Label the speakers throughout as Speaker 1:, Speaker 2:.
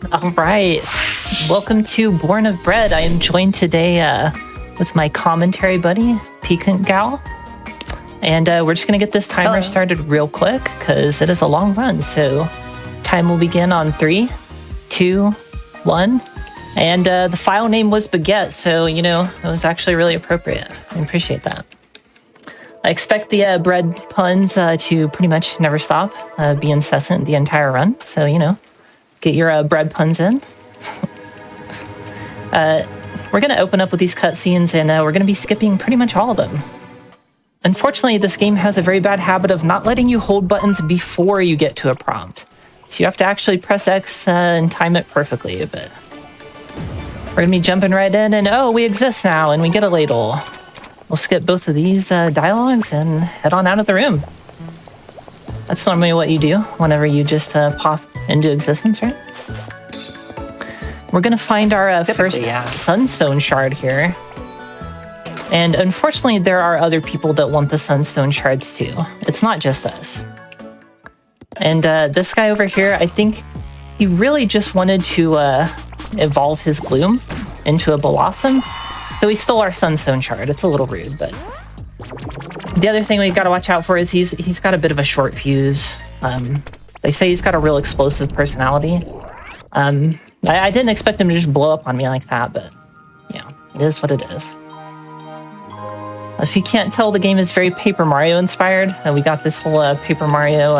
Speaker 1: All right. Welcome to Born of Bread. I am joined today with my commentary buddy, piquantgal. And we're just going to get this timer started real quick because it is a long run. So time will begin on 3, 2, 1. And the file name was Baguette. So, you know, it was actually really appropriate. I appreciate that. I expect the bread puns to pretty much never stop, be incessant the entire run. So, you know, get your bread puns in. We're going to open up with these cutscenes, and we're going to be skipping pretty much all of them. Unfortunately, this game has a very bad habit of not letting you hold buttons before you get to a prompt. So you have to actually press X and time it perfectly. But we're going to be jumping right in, and oh, we exist now, and we get a ladle. We'll skip both of these dialogues and head on out of the room. That's normally what you do whenever you just pop into existence, right? We're going to find our first Sunstone Shard here. And unfortunately, there are other people that want the Sunstone Shards too. It's not just us. And this guy over here, I think he really just wanted to evolve his Gloom into a Blossom. So he stole our Sunstone Shard. It's a little rude, but... The other thing we got to watch out for is he's got a bit of a short fuse. They say he's got a real explosive personality. I didn't expect him to just blow up on me like that, but yeah, it is what it is. If you can't tell, the game is very Paper Mario inspired. We got this whole Paper Mario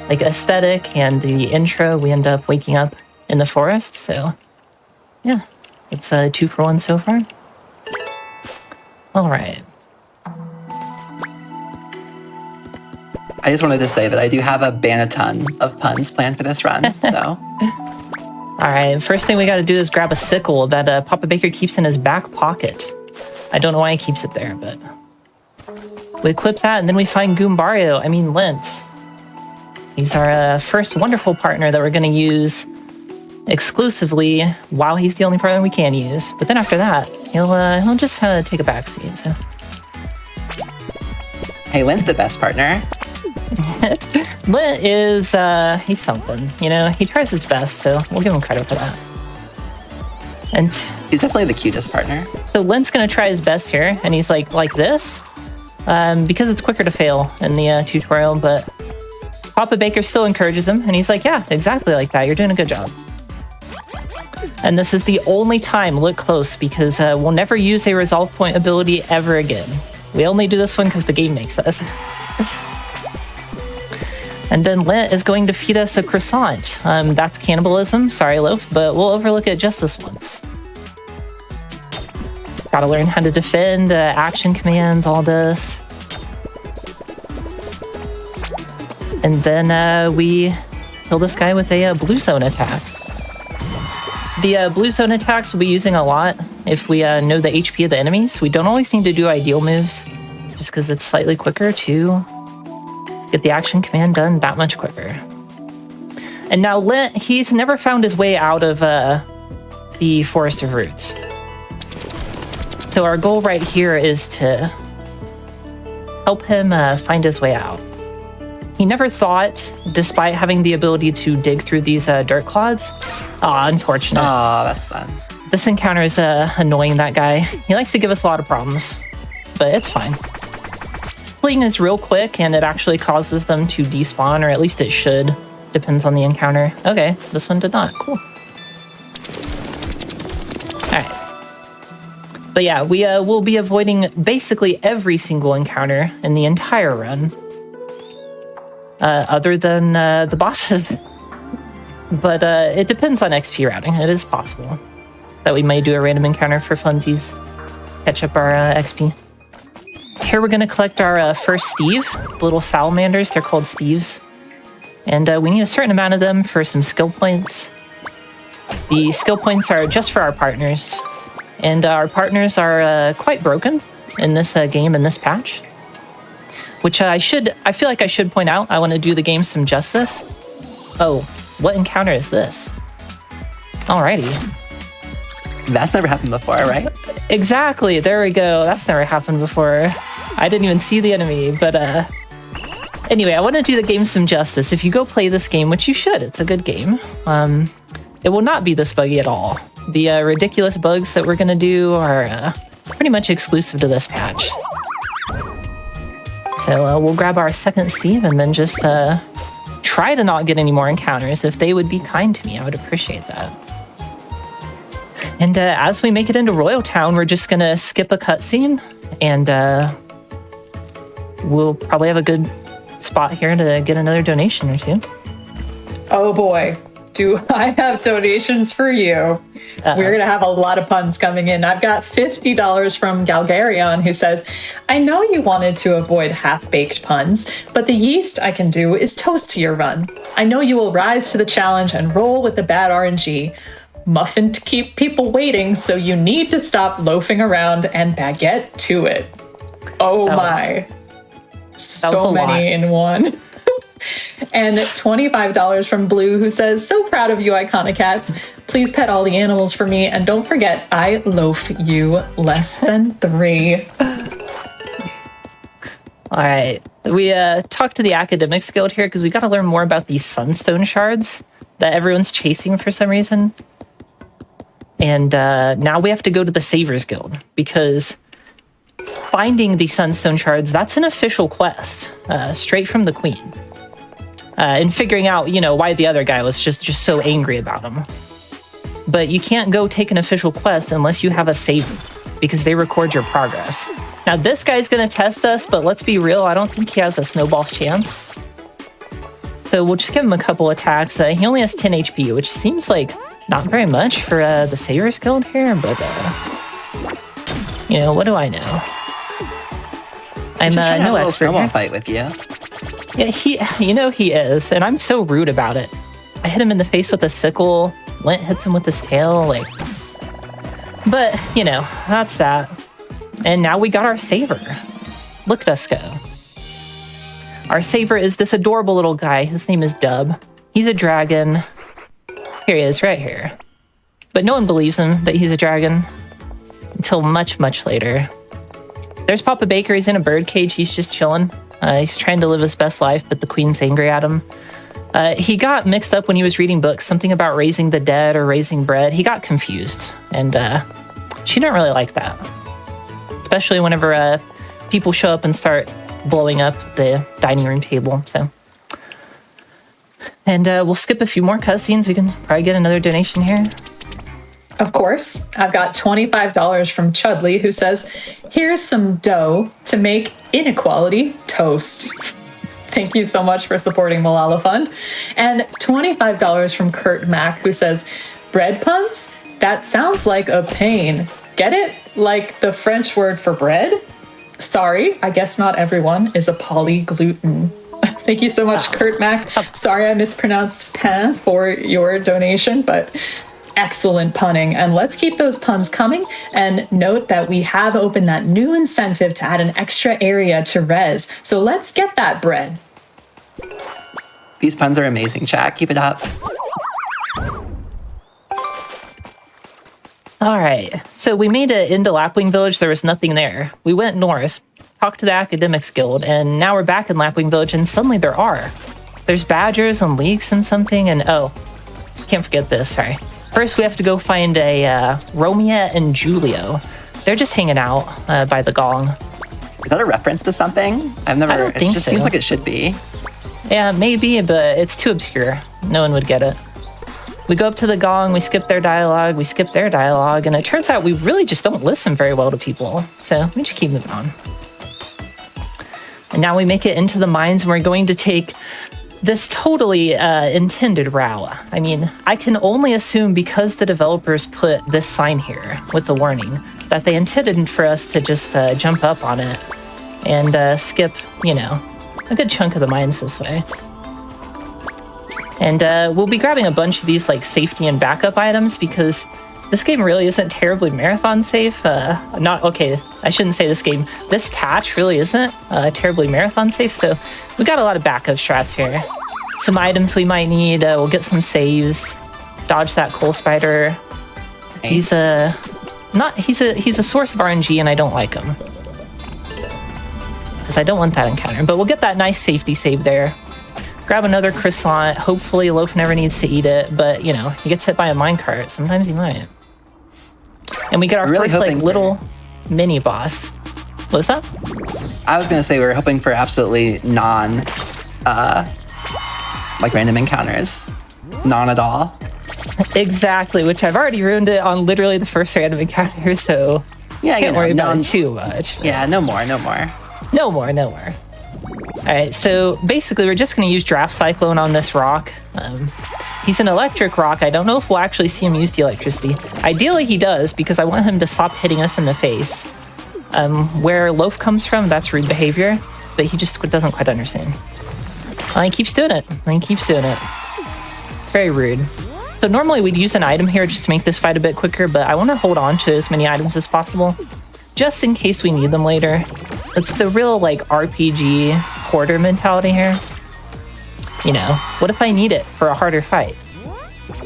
Speaker 1: like aesthetic, and the intro, we end up waking up in the forest. So yeah, it's 2 for 1 so far. All right.
Speaker 2: I just wanted to say that I do have a ban-a-ton of puns planned for this run, so.
Speaker 1: All right, first thing we got to do is grab a sickle that Papa Baker keeps in his back pocket. I don't know why he keeps it there, but... We equip that, and then we find Lint. He's our first wonderful partner that we're going to use exclusively while he's the only partner we can use. But then after that, he'll just take a backseat, so...
Speaker 2: Hey, Lint's the best partner.
Speaker 1: Lint is, he's something, you know, he tries his best, so we'll give him credit for that. And
Speaker 2: he's definitely the cutest partner.
Speaker 1: So Lint's gonna try his best here, and he's like this, because it's quicker to fail in the tutorial, but Papa Baker still encourages him, and he's like, yeah, exactly like that, you're doing a good job. And this is the only time, look close, because we'll never use a resolve point ability ever again. We only do this one because the game makes us. And then Lint is going to feed us a croissant. That's cannibalism, sorry Loaf, but we'll overlook it just this once. Gotta learn how to defend, action commands, all this. And then we kill this guy with a blue zone attack. The blue zone attacks we'll be using a lot if we know the HP of the enemies. We don't always need to do ideal moves, just because it's slightly quicker to get the action command done that much quicker. And now Lint, he's never found his way out of the Forest of Roots. So our goal right here is to help him find his way out. He never thought, despite having the ability to dig through these dirt clods. Aw, unfortunate.
Speaker 2: Aw, that's fun.
Speaker 1: This encounter is annoying, that guy. He likes to give us a lot of problems, but it's fine. Fleeing is real quick, and it actually causes them to despawn, or at least it should. Depends on the encounter. Okay, this one did not. Cool. Alright. But yeah, we will be avoiding basically every single encounter in the entire run. Other than the bosses. But it depends on XP routing. It is possible that we may do a random encounter for funsies. Catch up our XP. Here we're going to collect our first Steve, the little salamanders. They're called Steves. And we need a certain amount of them for some skill points. The skill points are just for our partners. And our partners are quite broken in this game, in this patch. Which I feel like I should point out. I want to do the game some justice. Oh, what encounter is this? Alrighty.
Speaker 2: That's never happened before, right?
Speaker 1: Exactly, there we go. That's never happened before. I didn't even see the enemy, but anyway, I want to do the game some justice. If you go play this game, which you should, it's a good game, it will not be this buggy at all. The ridiculous bugs that we're going to do are pretty much exclusive to this patch. So we'll grab our second Steve and then just try to not get any more encounters. If they would be kind to me, I would appreciate that. And as we make it into Royal Town, we're just going to skip a cutscene, and we'll probably have a good spot here to get another donation or two.
Speaker 3: Oh boy, do I have donations for you. We're going to have a lot of puns coming in. I've got $50 from Galgarion, who says, I know you wanted to avoid half-baked puns, but the yeast I can do is toast to your run. I know you will rise to the challenge and roll with the bad RNG. Muffin to keep people waiting, so you need to stop loafing around and baguette to it. Oh my. So many in one. And $25 from Blue, who says, so proud of you, Iconocats. Please pet all the animals for me, and don't forget, I loaf you less than 3.
Speaker 1: All right. We talked to the Academics Guild here because we got to learn more about these sunstone shards that everyone's chasing for some reason. And now we have to go to the Savers Guild because finding the sunstone shards, that's an official quest, straight from the Queen. And figuring out, why the other guy was just so angry about him. But you can't go take an official quest unless you have a saver, because they record your progress. Now, this guy's going to test us, but let's be real, I don't think he has a snowball's chance. So we'll just give him a couple attacks. He only has 10 HP, which seems like not very much for the Savers Guild here, but, what do I know? I'm no expert
Speaker 2: snowball
Speaker 1: here.
Speaker 2: Fight with you.
Speaker 1: Yeah, he is, and I'm so rude about it. I hit him in the face with a sickle, Lint hits him with his tail, But, that's that. And now we got our saver. Look at us go. Our saver is this adorable little guy. His name is Dub. He's a dragon. Here he is, right here. But no one believes him that he's a dragon until much, much later. There's Papa Baker. He's in a bird cage. He's just chilling. He's trying to live his best life, but the Queen's angry at him. He got mixed up when he was reading books, something about raising the dead or raising bread. He got confused, and she didn't really like that. Especially whenever people show up and start blowing up the dining room table, so. And we'll skip a few more cutscenes. We can probably get another donation here.
Speaker 3: Of course, I've got $25 from Chudley, who says, here's some dough to make inequality toast. Thank you so much for supporting Malala Fund. And $25 from Kurt Mack, who says, bread puns? That sounds like a pain. Get it? Like the French word for bread? Sorry, I guess not everyone is a polygluten. Thank you so much, Kurt Mack. Sorry I mispronounced pain for your donation, but excellent punning. And let's keep those puns coming. And note that we have opened that new incentive to add an extra area to res. So let's get that bread.
Speaker 2: These puns are amazing, chat. Keep it up.
Speaker 1: All right, so we made it into Lapwing Village. There was nothing there. We went north, talked to the Academics Guild, and now we're back in Lapwing Village, and suddenly there are. There's badgers and leeks and something, and can't forget this, sorry. First, we have to go find a Romeo and Julio. They're just hanging out by the gong.
Speaker 2: Is that a reference to something?
Speaker 1: I don't think
Speaker 2: It just seems like it should be.
Speaker 1: Yeah, maybe, but it's too obscure. No one would get it. We go up to the gong, we skip their dialogue, we skip their dialogue, and it turns out we really just don't listen very well to people. So we just keep moving on. And now we make it into the mines, and we're going to take this totally intended route. I mean, I can only assume because the developers put this sign here with the warning that they intended for us to just jump up on it and skip, a good chunk of the mines this way. And we'll be grabbing a bunch of these safety and backup items because this game really isn't terribly marathon safe. I shouldn't say this game. This patch really isn't terribly marathon safe, so we got a lot of backup strats here. Some items we might need. We'll get some saves. Dodge that coal spider. Nice. He's a source of RNG, and I don't like him because I don't want that encounter. But we'll get that nice safety save there. grab another croissant. Hopefully Loaf never needs to eat it, but, you know, he gets hit by a minecart. Sometimes he might. And we get our
Speaker 2: Really
Speaker 1: first, like,
Speaker 2: hoping
Speaker 1: little mini boss. What's that?
Speaker 2: I was gonna say we were hoping for absolutely like random encounters. None at all.
Speaker 1: Exactly, which I've already ruined it on literally the first random encounter, so
Speaker 2: Yeah,
Speaker 1: can't worry about it too much.
Speaker 2: Yeah, no more.
Speaker 1: No more. All right, so basically we're just going to use Draft Cyclone on this rock. He's an electric rock. I don't know if we'll actually see him use the electricity. Ideally he does, because I want him to stop hitting us in the face. Where Loaf comes from, that's rude behavior, but he just doesn't quite understand. He keeps doing it. It's very rude. So normally we'd use an item here just to make this fight a bit quicker, but I want to hold on to as many items as possible, just in case we need them later. It's the real, like, RPG hoarder mentality here. You know, what if I need it for a harder fight?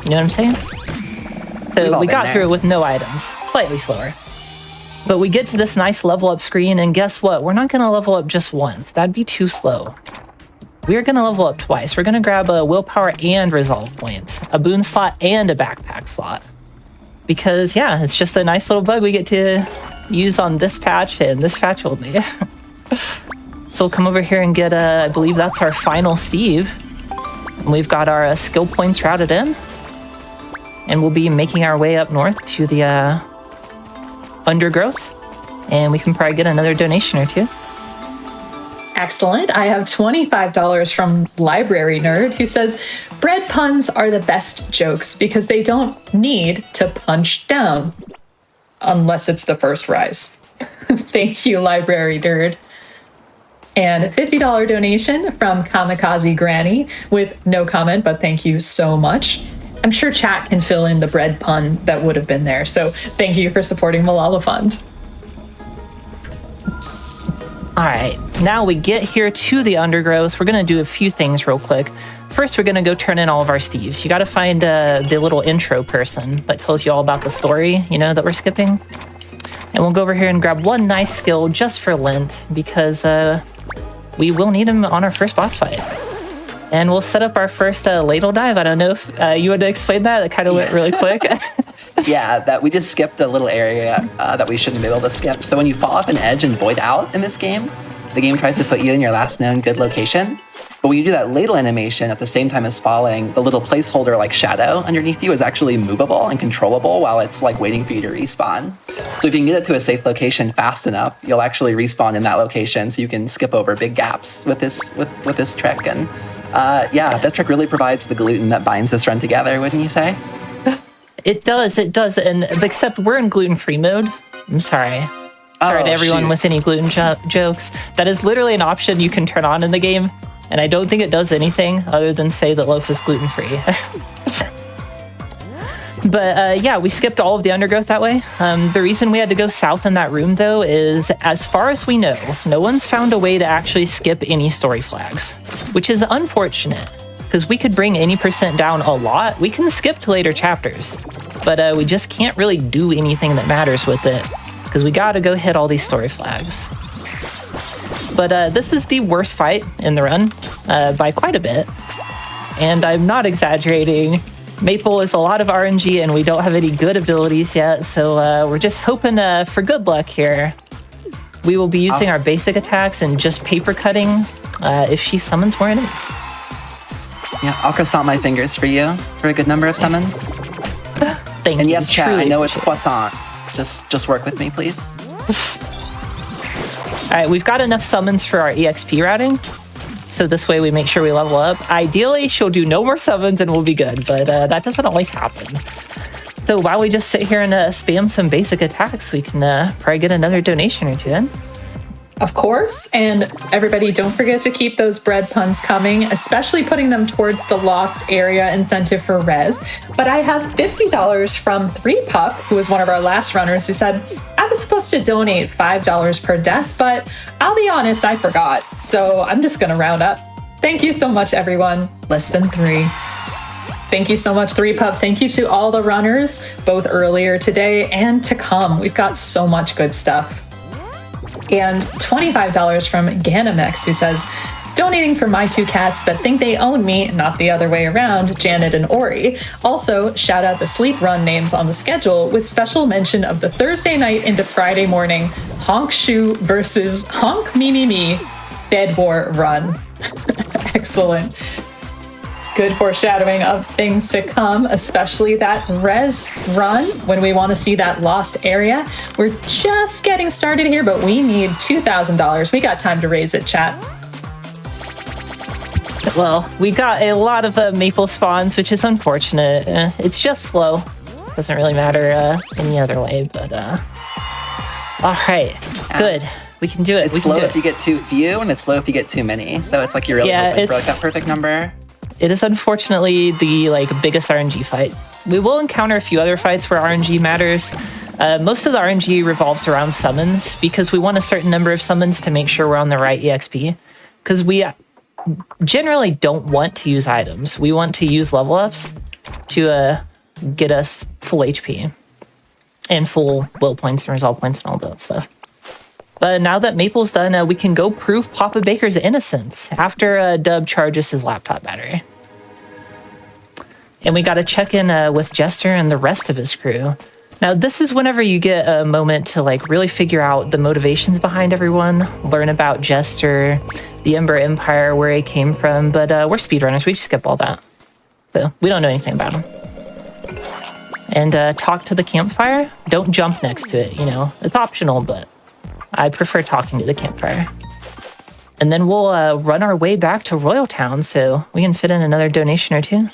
Speaker 1: You know what I'm saying? So we got through it with no items, slightly slower. But we get to this nice level up screen, and guess what? We're not going to level up just once. That'd be too slow. We're going to level up twice. We're going to grab a willpower and resolve points, a boon slot and a backpack slot. Because, yeah, it's just a nice little bug we get to use on this patch and this patch only. So we'll come over here and get, I believe that's our final Steve. And we've got our skill points routed in. And we'll be making our way up north to the undergrowth. And we can probably get another donation or two.
Speaker 3: Excellent. I have $25 from Library Nerd, who says, bread puns are the best jokes because they don't need to punch down. Unless it's the first rise. Thank you, Library Nerd. And a $50 donation from Kamikaze Granny with no comment, but thank you so much. I'm sure chat can fill in the bread pun that would have been there. So thank you for supporting Malala Fund.
Speaker 1: All right, now we get here to the undergrowth. We're going to do a few things real quick. First, we're going to go turn in all of our Steves. You got to find the little intro person that tells you all about the story, you know, that we're skipping. And we'll go over here and grab one nice skill just for Lint, because we will need him on our first boss fight. And we'll set up our first ladle dive. I don't know if you would explain that. It kind of went really quick.
Speaker 2: Yeah, that we just skipped a little area that we shouldn't be able to skip. So when you fall off an edge and void out in this game, the game tries to put you in your last known good location. But when you do that ladle animation at the same time as falling, the little placeholder like shadow underneath you is actually movable and controllable while it's like waiting for you to respawn. So if you can get it to a safe location fast enough, you'll actually respawn in that location, so you can skip over big gaps with this trick. And yeah, that trick really provides the gluten that binds this run together, wouldn't you say?
Speaker 1: It does, and except we're in gluten-free mode. I'm sorry. Sorry to everyone with any gluten jokes. That is literally an option you can turn on in the game, and I don't think it does anything other than say that Loaf is gluten-free. But yeah, we skipped all of the undergrowth that way. The reason we had to go south in that room, though, is as far as we know, no one's found a way to actually skip any story flags, which is unfortunate. Because we could bring any percent down a lot. We can skip to later chapters, but we just can't really do anything that matters with it, because we gotta go hit all these story flags. But this is the worst fight in the run by quite a bit, and I'm not exaggerating. Maple is a lot of RNG, and we don't have any good abilities yet, so we're just hoping for good luck here. We will be using our basic attacks and just paper cutting if she summons more enemies.
Speaker 2: Yeah, I'll croissant my fingers for you for a good number of summons.
Speaker 1: Thank you.
Speaker 2: And yes, chat, I know it's
Speaker 1: appreciate it.
Speaker 2: croissant. Just work with me, please.
Speaker 1: All right, we've got enough summons for our EXP routing, so this way we make sure we level up. Ideally, she'll do no more summons and we'll be good, but that doesn't always happen. So while we just sit here and spam some basic attacks, we can probably get another donation or two in.
Speaker 3: Of course, and everybody don't forget to keep those bread puns coming, especially putting them towards the lost area incentive for res. But I have $50 from 3Pup, who was one of our last runners, who said, I was supposed to donate $5 per death, but I'll be honest, I forgot. So I'm just gonna round up. Thank you so much, everyone. Less than 3. Thank you so much, 3Pup. Thank you to all the runners, both earlier today and to come. We've got so much good stuff. And $25 from Ganamex, who says, Donating for my two cats that think they own me, not the other way around, Janet and Ori. Also, shout out the sleep run names on the schedule with special mention of the Thursday night into Friday morning Honk Shoe versus Honk Me Me Me Bed War run. Excellent. Good foreshadowing of things to come, especially that res run when we want to see that lost area. We're just getting started here, but we need $2,000. We got time to raise it, chat.
Speaker 1: Well, we got a lot of maple spawns, which is unfortunate. It's just slow. Doesn't really matter any other way, but all right, good. We can do it.
Speaker 2: It's slow if you get too few, and it's slow if you get too many. So it's like you're really hoping for like that perfect number.
Speaker 1: It is unfortunately the biggest RNG fight. We will encounter a few other fights where RNG matters. Most of the RNG revolves around summons because we want a certain number of summons to make sure we're on the right EXP. Because we generally don't want to use items. We want to use level ups to get us full HP and full will points and resolve points and all that stuff. But now that Maple's done, we can go prove Papa Baker's innocence after Dub charges his laptop battery. And we got to check in with Jester and the rest of his crew. Now, this is whenever you get a moment to really figure out the motivations behind everyone, learn about Jester, the Ember Empire, where he came from. But we're speedrunners. We just skip all that. So we don't know anything about him. And talk to the campfire. Don't jump next to it, It's optional, but I prefer talking to the campfire. And then we'll run our way back to Royal Town so we can fit in another donation or two.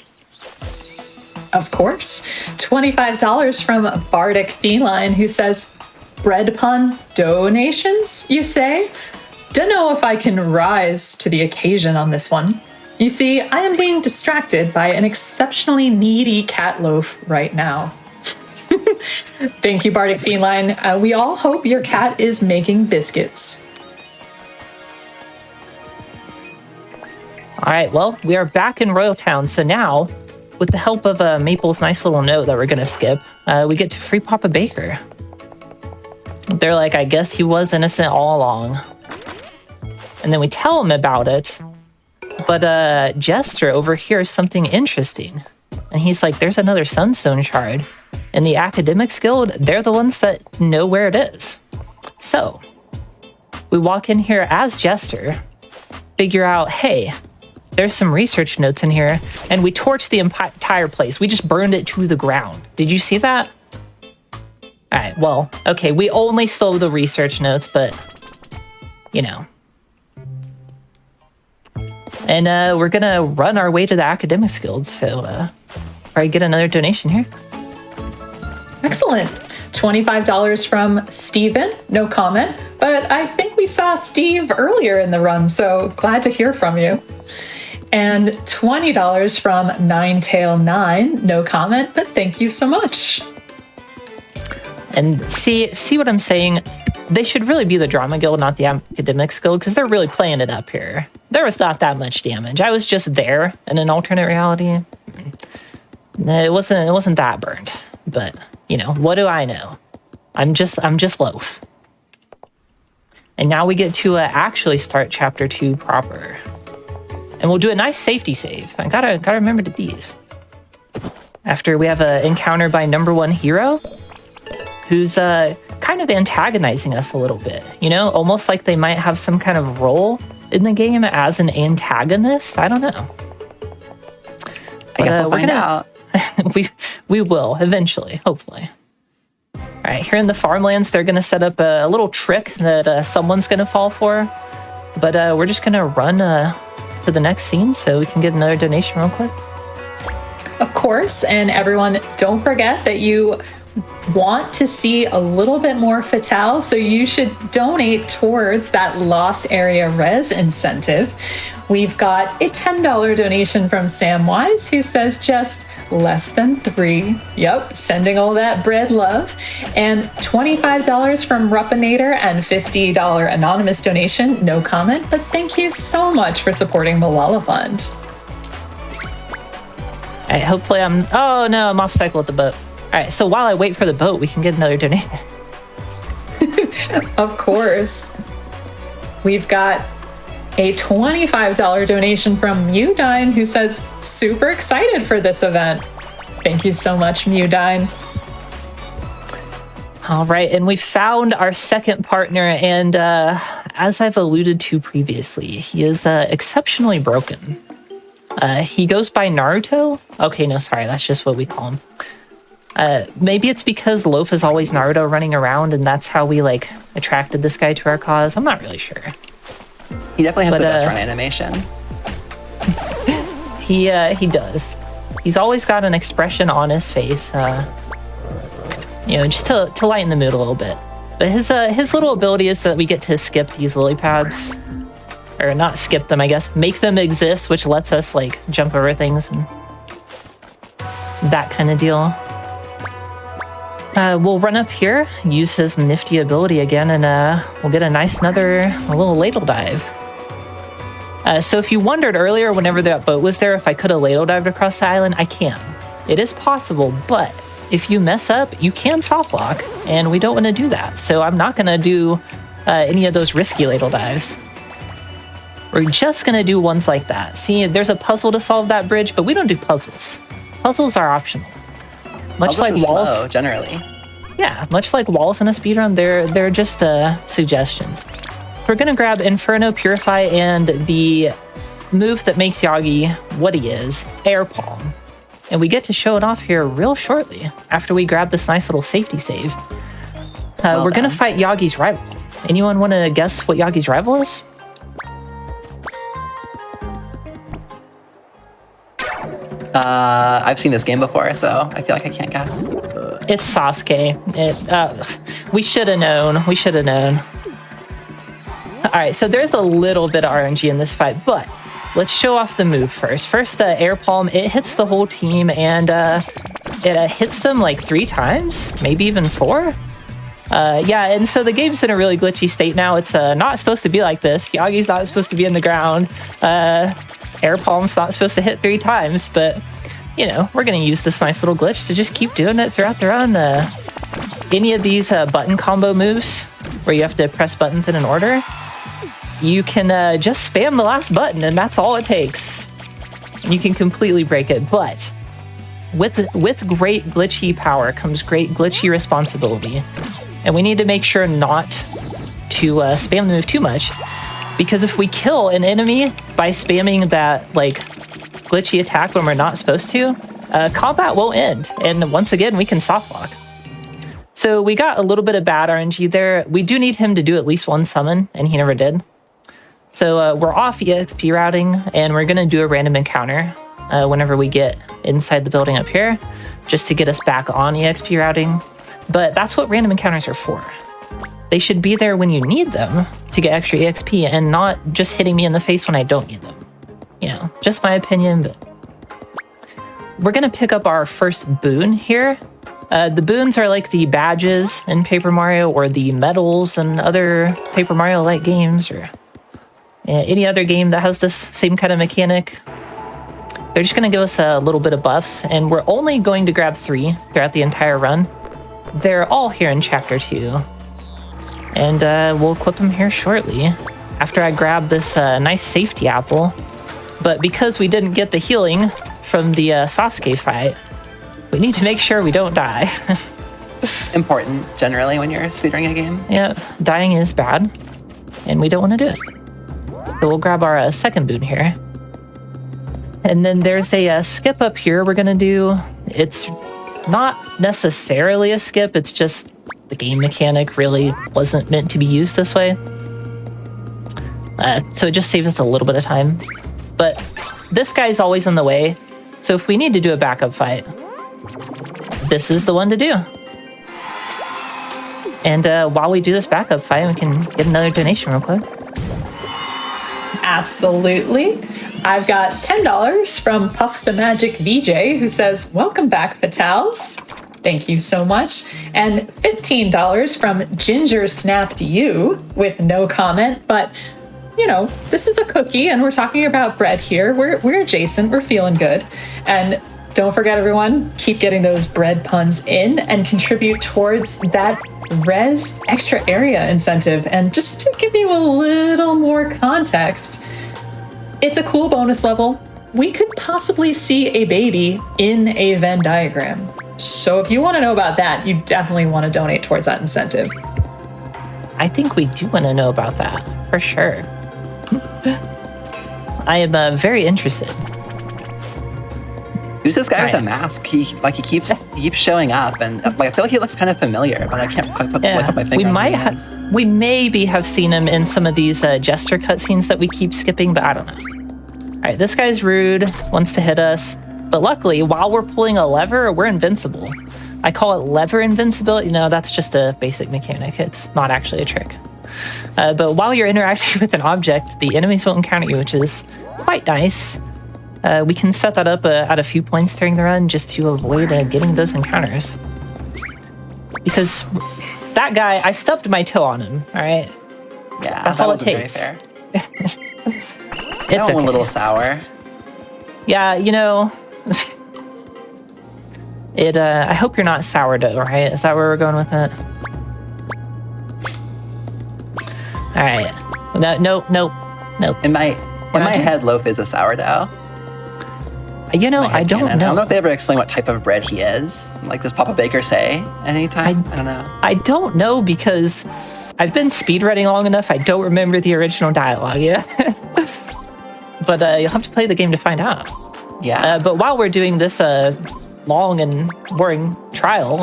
Speaker 3: Of course. $25 from Bardic Feline, who says, bread pun donations, you say? Don't know if I can rise to the occasion on this one. You see, I am being distracted by an exceptionally needy cat loaf right now. Thank you, Bardic Feline. We all hope your cat is making biscuits.
Speaker 1: All right, well, we are back in Royal Town. So now, with the help of Maple's nice little note that we're going to skip, we get to free Papa Baker. They're like, I guess he was innocent all along. And then we tell him about it. But Jester overhears something interesting. And he's like, there's another Sunstone shard. And the Academics Guild, they're the ones that know where it is. So, we walk in here as Jester, figure out, hey, there's some research notes in here, and we torch the entire place. We just burned it to the ground. Did you see that? All right, well, okay, we only stole the research notes, but, And we're gonna run our way to the Academics Guild, so probably get another donation here.
Speaker 3: Excellent. $25 from Steven, no comment, but I think we saw Steve earlier in the run, so glad to hear from you. And $20 from Ninetail9, no comment, but thank you so much.
Speaker 1: And see what I'm saying? They should really be the Drama Guild, not the Academics Guild, because they're really playing it up here. There was not that much damage. I was just there in an alternate reality. It wasn't that burned, but what do I know? I'm just loaf. And now we get to actually start chapter 2 proper. And we'll do a nice safety save. I gotta remember to these. After we have an encounter by number 1 hero, who's kind of antagonizing us a little bit. Almost like they might have some kind of role in the game as an antagonist. I don't know.
Speaker 2: I guess we'll find out.
Speaker 1: we will eventually, hopefully. All right, here in the farmlands, they're going to set up a little trick that someone's going to fall for. But we're just going to run to the next scene so we can get another donation real quick.
Speaker 3: Of course, and everyone, don't forget that you want to see a little bit more fatales, so you should donate towards that lost area res incentive. We've got a $10 donation from Samwise, who says just less than 3. Yep, sending all that bread love. And $25 from Ruppinator and $50 anonymous donation. No comment, but thank you so much for supporting Malala Fund.
Speaker 1: All right, hopefully oh no, I'm off cycle with the boat. All right, so while I wait for the boat, we can get another donation.
Speaker 3: Of course. We've got A $25 donation from Mewdine, who says, super excited for this event. Thank you so much, Mewdine.
Speaker 1: All right, and we found our second partner, and as I've alluded to previously, he is exceptionally broken. He goes by Naruto. Okay, no, sorry, that's just what we call him. Maybe it's because Loaf is always Naruto running around, and that's how we like attracted this guy to our cause. I'm not really sure.
Speaker 2: He definitely has the best run animation.
Speaker 1: He does. He's always got an expression on his face, just to lighten the mood a little bit. But his little ability is that we get to skip these lily pads. Or not skip them, I guess. Make them exist, which lets us, like, jump over things and that kind of deal. We'll run up here, use his nifty ability again, and we'll get a little ladle dive. So if you wondered earlier, whenever that boat was there, if I could have ladle dived across the island, I can. It is possible, but if you mess up, you can soft lock, and we don't want to do that. So I'm not going to do any of those risky ladle dives. We're just going to do ones like that. See, there's a puzzle to solve that bridge, but we don't do puzzles. Puzzles are optional. Much like walls,
Speaker 2: slow, generally.
Speaker 1: Yeah, much like walls in a speedrun, they're just suggestions. We're going to grab Inferno, Purify, and the move that makes Yagi what he is, Air Palm. And we get to show it off here real shortly after we grab this nice little safety save. We're going to fight Yagi's rival. Anyone want to guess what Yagi's rival is?
Speaker 2: I've seen this game before, so I feel like I can't guess.
Speaker 1: It's Sasuke. We should have known. We should have known. All right, so there's a little bit of RNG in this fight, but let's show off the move first. First, the Air Palm, it hits the whole team, and it hits them like 3 times, maybe even 4. Yeah, and so the game's in a really glitchy state now. It's not supposed to be like this. Yagi's not supposed to be in the ground. Air Palm's not supposed to hit 3 times, but, we're going to use this nice little glitch to just keep doing it throughout the run. Any of these button combo moves where you have to press buttons in an order, you can just spam the last button, and that's all it takes. You can completely break it, but with great glitchy power comes great glitchy responsibility. And we need to make sure not to spam the move too much, because if we kill an enemy by spamming that like glitchy attack when we're not supposed to, combat will end. And once again, we can soft lock. So we got a little bit of bad RNG there. We do need him to do at least one summon, and he never did. So we're off EXP routing, and we're going to do a random encounter whenever we get inside the building up here, just to get us back on EXP routing. But that's what random encounters are for. They should be there when you need them to get extra EXP, and not just hitting me in the face when I don't need them. Just my opinion, but we're going to pick up our first boon here. The boons are like the badges in Paper Mario, or the medals in other Paper Mario-like games, or any other game that has this same kind of mechanic. They're just going to give us a little bit of buffs, and we're only going to grab 3 throughout the entire run. They're all here in Chapter 2. And we'll equip them here shortly, after I grab this nice safety apple. But because we didn't get the healing from the Sasuke fight, we need to make sure we don't die.
Speaker 2: Important, generally, when you're speedrunning a game.
Speaker 1: Yeah, dying is bad, and we don't want to do it. So we'll grab our second boon here. And then there's a skip up here we're going to do. It's not necessarily a skip, it's just the game mechanic really wasn't meant to be used this way. So it just saves us a little bit of time. But this guy's always in the way, so if we need to do a backup fight, this is the one to do. And while we do this backup fight, we can get another donation real quick.
Speaker 3: Absolutely. I've got $10 from Puff the Magic VJ, who says, welcome back, Fatals. Thank you so much. And $15 from Ginger Snapped You, with no comment, but this is a cookie, and we're talking about bread here. We're adjacent, we're feeling good. And Don't forget, everyone, keep getting those bread puns in and contribute towards that res extra area incentive. And just to give you a little more context, it's a cool bonus level. We could possibly see a baby in a Venn diagram. So if you want to know about that, you definitely want to donate towards that incentive.
Speaker 1: I think we do want to know about that, for sure. I am very interested.
Speaker 2: Who's this guy with the mask? He keeps showing up, and I feel like he looks kind of familiar, but I can't quite put my finger on
Speaker 1: we maybe have seen him in some of these jester cutscenes that we keep skipping, but I don't know. All right, this guy's rude, wants to hit us, but luckily, while we're pulling a lever, we're invincible. I call it lever invincibility. No, that's just a basic mechanic. It's not actually a trick. But while you're interacting with an object, the enemies won't encounter you, which is quite nice. We can set that up at a few points during the run just to avoid getting those encounters. Because that guy, I stubbed my toe on him, all right?
Speaker 2: Yeah,
Speaker 1: that's all it takes.
Speaker 2: Very fair. It's a little sour.
Speaker 1: Yeah, you know, I hope you're not sourdough, right? Is that where we're going with it? All right. Nope.
Speaker 2: In my head, loaf is a sourdough.
Speaker 1: You know, I don't know.
Speaker 2: I don't know if they ever explain what type of bread he is. Like, does Papa Baker say at any time? I don't know.
Speaker 1: I don't know because I've been speedrunning long enough. I don't remember the original dialogue yet. But you'll have to play the game to find out.
Speaker 2: Yeah.
Speaker 1: But while we're doing this long and boring trial,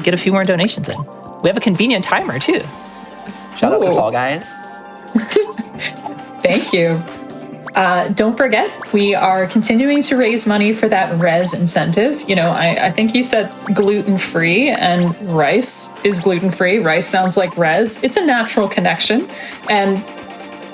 Speaker 1: get a few more donations in. We have a convenient timer, too.
Speaker 2: Shout out to Fall Guys.
Speaker 3: Thank you. Don't forget, we are continuing to raise money for that res incentive. You know, I think you said gluten-free, and rice is gluten-free. Rice sounds like res. It's a natural connection. And,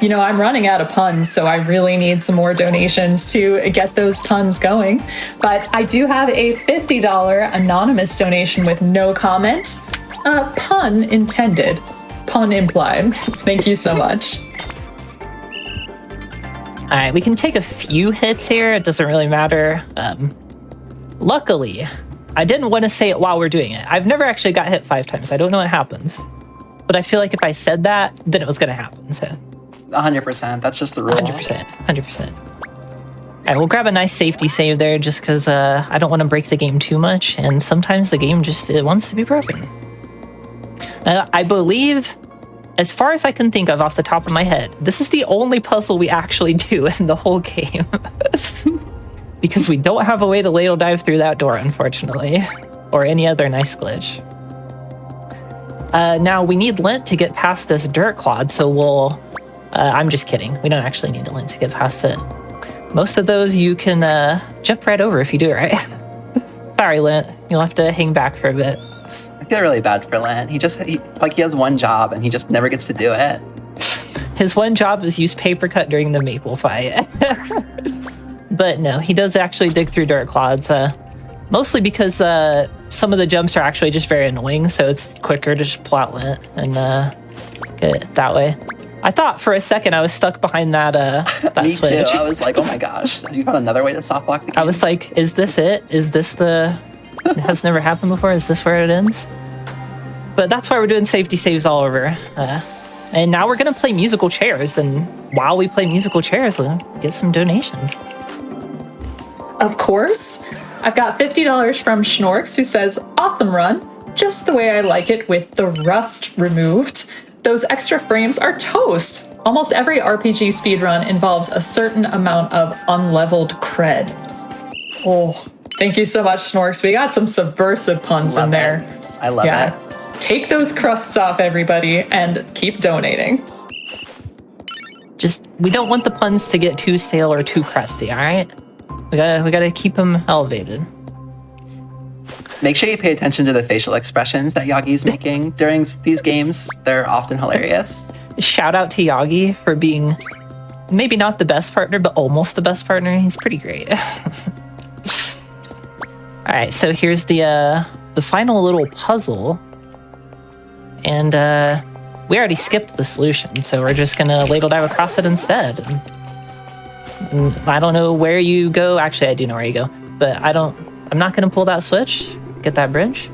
Speaker 3: you know, I'm running out of puns, so I really need some more donations to get those puns going. But I do have a $50 anonymous donation with no comment. Pun intended. Pun implied. Thank you so much.
Speaker 1: All right, we can take a few hits here. It doesn't really matter. Luckily, I didn't want to say it while we're doing it. I've never actually got hit 5 times. I don't know what happens. But I feel like if I said that, then it was going to happen. So
Speaker 2: 100%. That's just the rule.
Speaker 1: 100%. All right, we'll grab a nice safety save there just because I don't want to break the game too much. And sometimes the game just wants to be broken. I believe, as far as I can think of off the top of my head, this is the only puzzle we actually do in the whole game. Because we don't have a way to ladle dive through that door, unfortunately. Or any other nice glitch. Now, we need lint to get past this dirt clod, so we'll... I'm just kidding. We don't actually need a lint to get past it. Most of those you can jump right over if you do it right. Sorry, Lint. You'll have to hang back for a bit.
Speaker 2: I feel really bad for Lint. He has one job and he just never gets to do it.
Speaker 1: His one job is use paper cut during the maple fight. But no, he does actually dig through dirt clods. Mostly because some of the jumps are actually just very annoying, so it's quicker to just pull out Lint and get it that way. I thought for a second I was stuck behind that
Speaker 2: Me
Speaker 1: switch.
Speaker 2: too. I was like, oh my gosh, you found another way to soft block the game?
Speaker 1: I was like, is this it? Is this it has never happened before? Is this where it ends? But that's why we're doing safety saves all over. And now we're going to play musical chairs. And while we play musical chairs, we'll get some donations.
Speaker 3: Of course. I've got $50 from Schnorks, who says, awesome run. Just the way I like it with the rust removed. Those extra frames are toast. Almost every RPG speedrun involves a certain amount of unleveled cred. Oh, thank you so much, Schnorks. We got some subversive puns in there.
Speaker 2: I love it.
Speaker 3: Take those crusts off, everybody, and keep donating.
Speaker 1: We don't want the puns to get too stale or too crusty, all right? We gotta keep them elevated.
Speaker 2: Make sure you pay attention to the facial expressions that Yagi's making during these games. They're often hilarious.
Speaker 1: Shout out to Yagi for being maybe not the best partner, but almost the best partner. He's pretty great. All right, so here's the final little puzzle. And we already skipped the solution, so we're just gonna ladle dive across it instead. And I don't know where you go. Actually, I do know where you go. but I'm not going to pull that switch, get that bridge.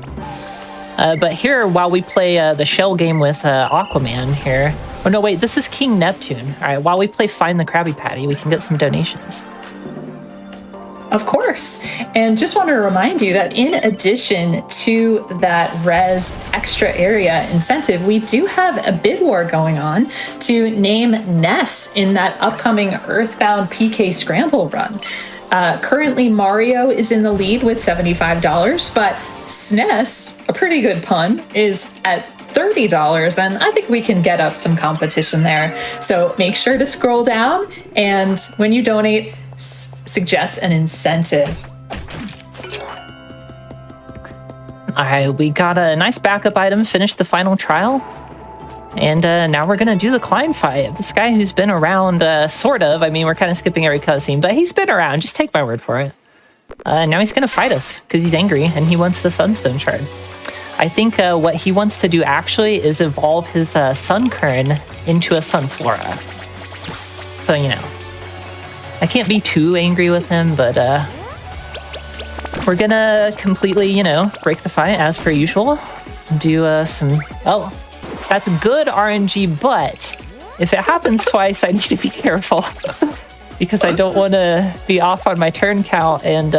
Speaker 1: But here, while we play the shell game with Aquaman here, oh no, wait, this is King Neptune. All right, while we play Find the Krabby Patty, we can get some donations.
Speaker 3: Of course. And just want to remind you that in addition to that res extra area incentive, we do have a bid war going on to name Ness in that upcoming Earthbound PK Scramble run. Currently, Mario is in the lead with $75, but SNES, a pretty good pun, is at $30, and I think we can get up some competition there. So make sure to scroll down, and when you donate, suggest an incentive.
Speaker 1: All right, we got a nice backup item, finished the final trial, and now we're gonna do the Klein fight. This guy who's been around, sort of. I mean, we're kind of skipping every cutscene, but he's been around. Just take my word for it. Now he's gonna fight us because he's angry and he wants the Sunstone Shard. I think what he wants to do actually is evolve his Sunkern into a Sunflora. So, you know, I can't be too angry with him, but we're gonna completely, you know, break the fight as per usual. Do some... Oh, that's good RNG, but if it happens twice, I need to be careful. Because I don't want to be off on my turn count and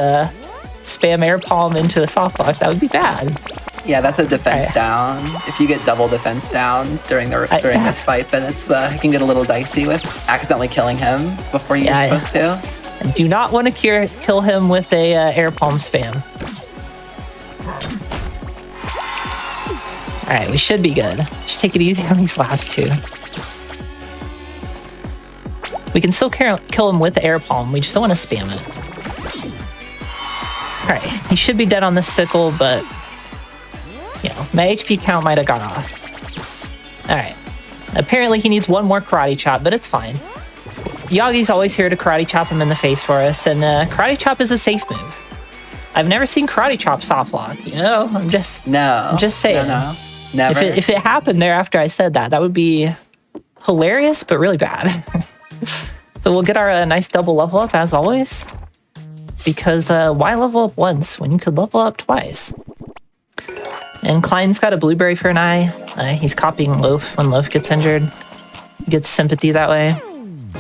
Speaker 1: spam air palm into a soft lock. That would be bad.
Speaker 2: Yeah, that's a defense down. If you get double defense down during this fight, then it can get a little dicey with accidentally killing him before you're supposed to.
Speaker 1: I do not want to kill him with a air palm spam. All right, we should be good. Just take it easy on these last two. We can still kill him with the air palm. We just don't want to spam it. All right, he should be dead on this sickle, but you know, my HP count might have gone off. All right. Apparently he needs one more karate chop, but it's fine. Yagi's always here to karate chop him in the face for us, and karate chop is a safe move. I've never seen karate chop soft lock, you know? I'm just saying.
Speaker 2: No. Never.
Speaker 1: If it happened there after I said that, that would be hilarious, but really bad. So we'll get our nice double level up as always, because why level up once when you could level up twice? And Klein's got a blueberry for an eye. He's copying Loaf when Loaf gets injured. He gets sympathy that way.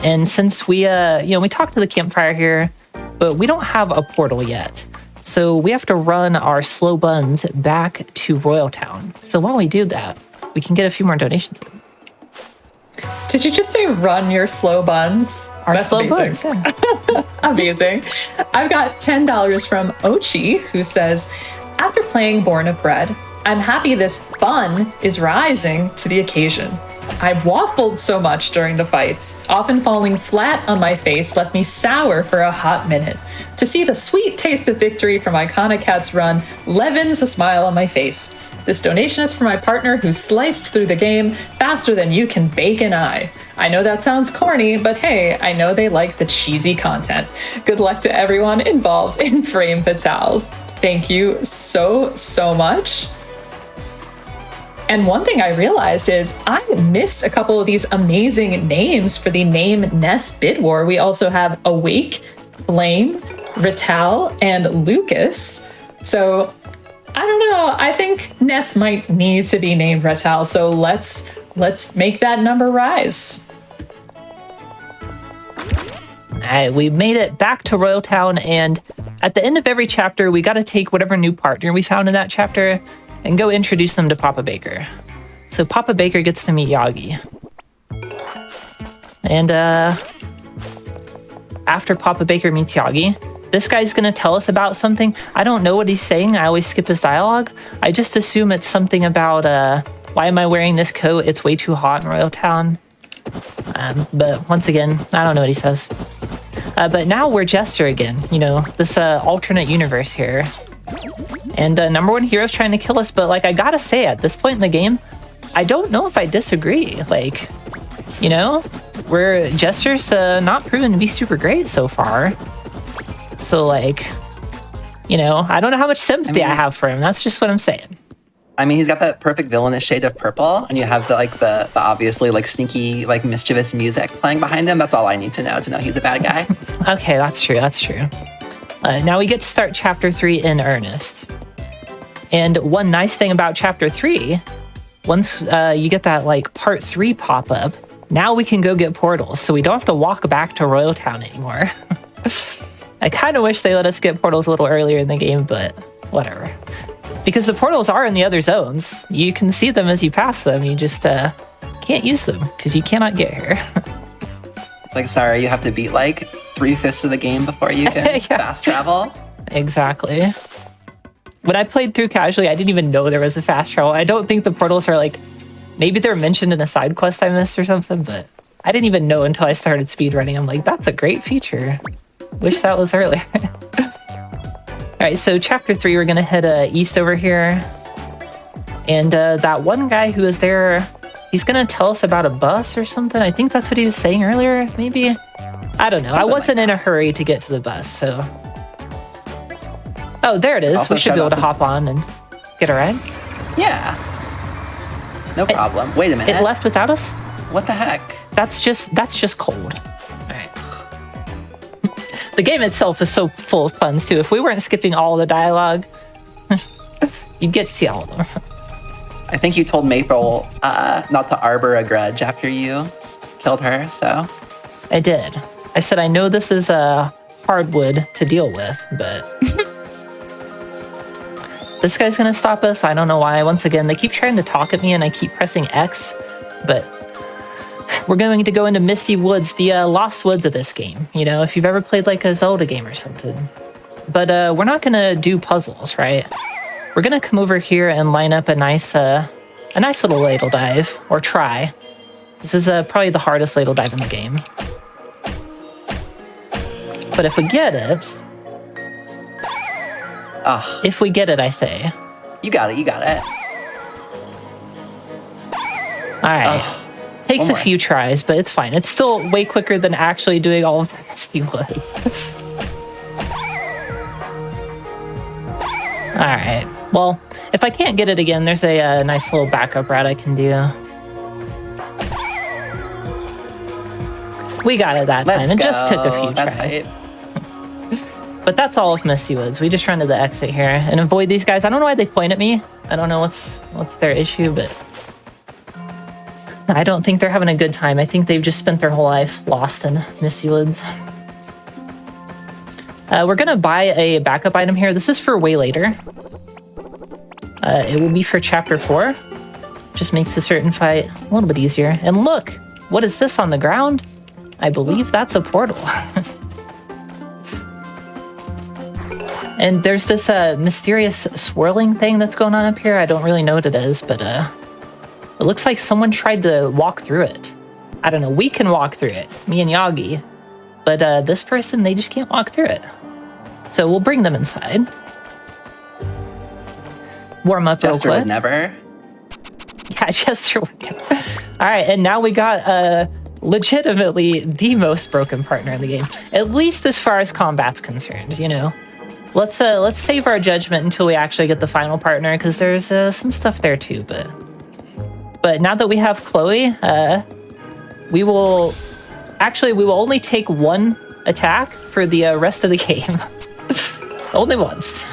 Speaker 1: And since we, we talked to the campfire here, but we don't have a portal yet. So we have to run our slow buns back to Royal Town. So while we do that, we can get a few more donations in.
Speaker 3: Did you just say run your slow buns?
Speaker 1: That's slow buns, yeah.
Speaker 3: Amazing. I've got $10 from Ochi, who says, after playing Born of Bread, I'm happy this bun is rising to the occasion. I waffled so much during the fights, often falling flat on my face left me sour for a hot minute. To see the sweet taste of victory from Iconocats run leavens a smile on my face. This donation is for my partner who sliced through the game faster than you can bake an eye. I know that sounds corny, but hey, I know they like the cheesy content. Good luck to everyone involved in Frame Fatales. Thank you so much. And one thing I realized is I missed a couple of these amazing names for the Name Ness bid war. We also have Awake, Flame, Rital, and Lucas. So I don't know. I think Ness might need to be named Rital. So let's make that number rise.
Speaker 1: All right, we made it back to Royal Town, and at the end of every chapter, we got to take whatever new partner we found in that chapter and go introduce them to Papa Baker. So Papa Baker gets to meet Yagi. And after Papa Baker meets Yagi, this guy's gonna tell us about something. I don't know what he's saying. I always skip his dialogue. I just assume it's something about, why am I wearing this coat? It's way too hot in Royal Town. But once again, I don't know what he says. But now we're Jester again, you know, this alternate universe here. And number one hero's trying to kill us, but like I gotta say, at this point in the game, I don't know if I disagree. Like, you know, we're Jester's not proven to be super great so far. So like, you know, I don't know how much sympathy I have for him. That's just what I'm saying.
Speaker 2: I mean, he's got that perfect villainous shade of purple, and you have the obviously like sneaky, like mischievous music playing behind him. That's all I need to know he's a bad guy.
Speaker 1: Okay, that's true. That's true. Now we get to start chapter 3 in earnest. And one nice thing about chapter 3, once you get that like part 3 pop-up, now we can go get portals, so we don't have to walk back to Royal Town anymore. I kind of wish they let us get portals a little earlier in the game, but whatever. Because the portals are in the other zones. You can see them as you pass them, you just can't use them because you cannot get here.
Speaker 2: Like, sorry, you have to beat like 3/5 of the game before you can fast travel.
Speaker 1: Exactly. When I played through casually, I didn't even know there was a fast travel. I don't think the portals are like, maybe they're mentioned in a side quest I missed or something, but I didn't even know until I started speedrunning. I'm like, that's a great feature. Wish that was earlier. All right, so chapter 3, we're gonna head east over here. And that one guy who was there, he's gonna tell us about a bus or something. I think that's what he was saying earlier, maybe? I don't know. I wasn't in a hurry to get to the bus, so. Oh, there it is.
Speaker 2: Also
Speaker 1: we should be able to hop on and get a ride.
Speaker 2: Yeah. No problem. Wait a minute.
Speaker 1: It left without us?
Speaker 2: What the heck?
Speaker 1: That's just cold. All right. The game itself is so full of puns too. If we weren't skipping all the dialogue, you'd get to see all of them.
Speaker 2: I think you told Maple not to arbor a grudge after you killed her, so.
Speaker 1: I did. I said, I know this is a hardwood to deal with, but this guy's gonna stop us. I don't know why. Once again, they keep trying to talk at me and I keep pressing X, but we're going to go into Misty Woods, the lost woods of this game. You know, if you've ever played like a Zelda game or something. But we're not gonna do puzzles, right? We're gonna come over here and line up a nice little ladle dive, or try. This is probably the hardest ladle dive in the game. But if we get it, if we get it, I say.
Speaker 2: You got it, you got it.
Speaker 1: All right. Takes a few tries, but it's fine. It's still way quicker than actually doing all of the Misty Woods. All right. Well, if I can't get it again, there's a nice little backup route I can do. We got it that time. It just took a few tries.
Speaker 2: Right.
Speaker 1: But that's all of Misty Woods. We just run to the exit here and avoid these guys. I don't know why they point at me. I don't know what's their issue, but I don't think they're having a good time. I think they've just spent their whole life lost in Misty Woods. We're gonna buy a backup item here. This is for way later. It will be for chapter 4. Just makes a certain fight a little bit easier. And look, what is this on the ground? I believe that's a portal. And there's this mysterious swirling thing that's going on up here. I don't really know what it is, but it looks like someone tried to walk through it. I don't know, we can walk through it, me and Yagi. But this person, they just can't walk through it. So we'll bring them inside. Warm up
Speaker 2: Jester
Speaker 1: real quick.
Speaker 2: would never.
Speaker 1: Yeah, Jester would never. All right, and now we got legitimately the most broken partner in the game. At least as far as combat's concerned, you know. Let's save our judgment until we actually get the final partner, because there's some stuff there too. But now that we have Chloe, we will only take one attack for the rest of the game. Only once.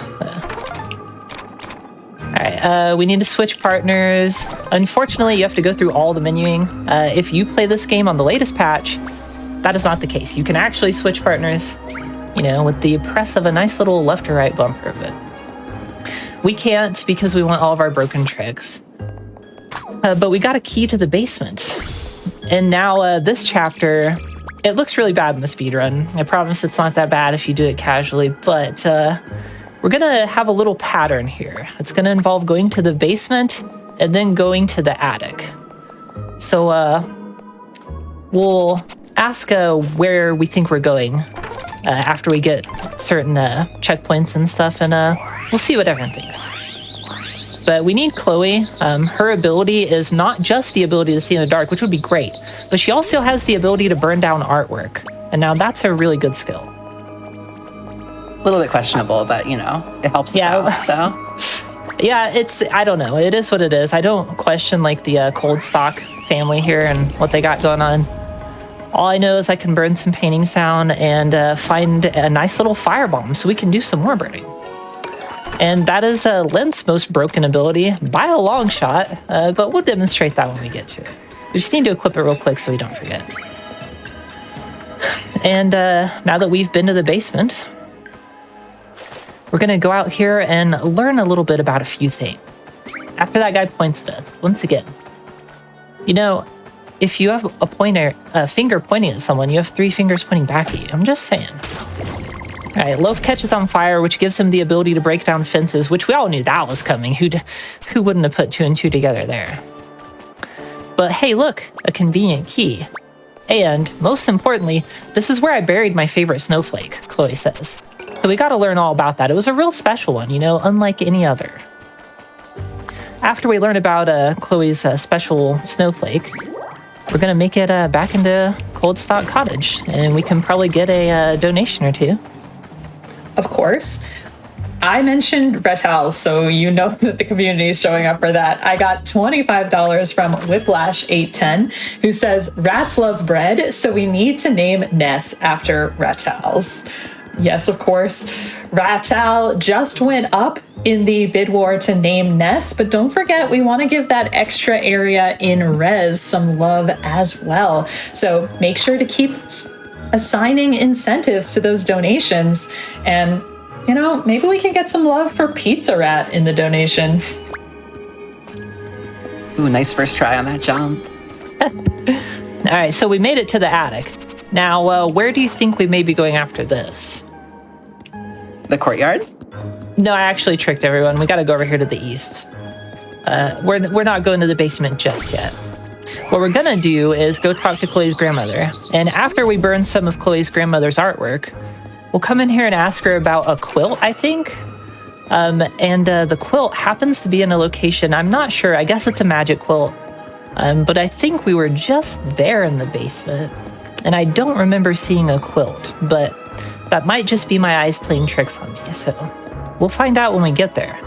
Speaker 1: All right, we need to switch partners. Unfortunately, you have to go through all the menuing. If you play this game on the latest patch, that is not the case. You can actually switch partners, you know, with the press of a nice little left or right bumper, but we can't because we want all of our broken tricks. But we got a key to the basement. And now this chapter, it looks really bad in the speedrun. I promise it's not that bad if you do it casually, but we're gonna have a little pattern here. It's gonna involve going to the basement and then going to the attic. So we'll ask where we think we're going after we get certain checkpoints and stuff, and we'll see what everyone thinks. But we need Chloe. Her ability is not just the ability to see in the dark, which would be great, but she also has the ability to burn down artwork. And now that's a really good skill.
Speaker 2: A little bit questionable, but you know, it helps us out, so.
Speaker 1: Yeah, I don't know. It is what it is. I don't question like the Cold Stock family here and what they got going on. All I know is I can burn some paintings down and find a nice little firebomb so we can do some more burning. And that is Lent's most broken ability by a long shot, but we'll demonstrate that when we get to it. We just need to equip it real quick so we don't forget. And now that we've been to the basement, we're going to go out here and learn a little bit about a few things. After that guy points at us, once again, you know, if you have a finger pointing at someone, you have 3 fingers pointing back at you. I'm just saying. All right, Loaf catches on fire, which gives him the ability to break down fences, which we all knew that was coming. Who wouldn't have put 2 and 2 together there? But hey, look, a convenient key. And most importantly, this is where I buried my favorite snowflake, Chloe says. So we got to learn all about that. It was a real special one, you know, unlike any other. After we learn about Chloe's special snowflake, we're going to make it back into Cold Stock Cottage, and we can probably get a donation or 2.
Speaker 3: Of course. I mentioned Retals, so you know that the community is showing up for that. I got $25 from Whiplash810, who says, rats love bread, so we need to name Ness after Retals. Yes, of course. Ratal just went up in the bid war to name Ness, but don't forget, we want to give that extra area in Res some love as well. So make sure to keep assigning incentives to those donations, and you know, maybe we can get some love for Pizza Rat in the donation.
Speaker 2: Ooh, nice first try on that, John.
Speaker 1: All right, so we made it to the attic. Now, where do you think we may be going after this?
Speaker 2: The courtyard?
Speaker 1: No, I actually tricked everyone. We got to go over here to the east. We're not going to the basement just yet. What we're going to do is go talk to Chloe's grandmother. And after we burn some of Chloe's grandmother's artwork, we'll come in here and ask her about a quilt, I think. The quilt happens to be in a location, I'm not sure. I guess it's a magic quilt. But I think we were just there in the basement. And I don't remember seeing a quilt, but that might just be my eyes playing tricks on me. So we'll find out when we get there.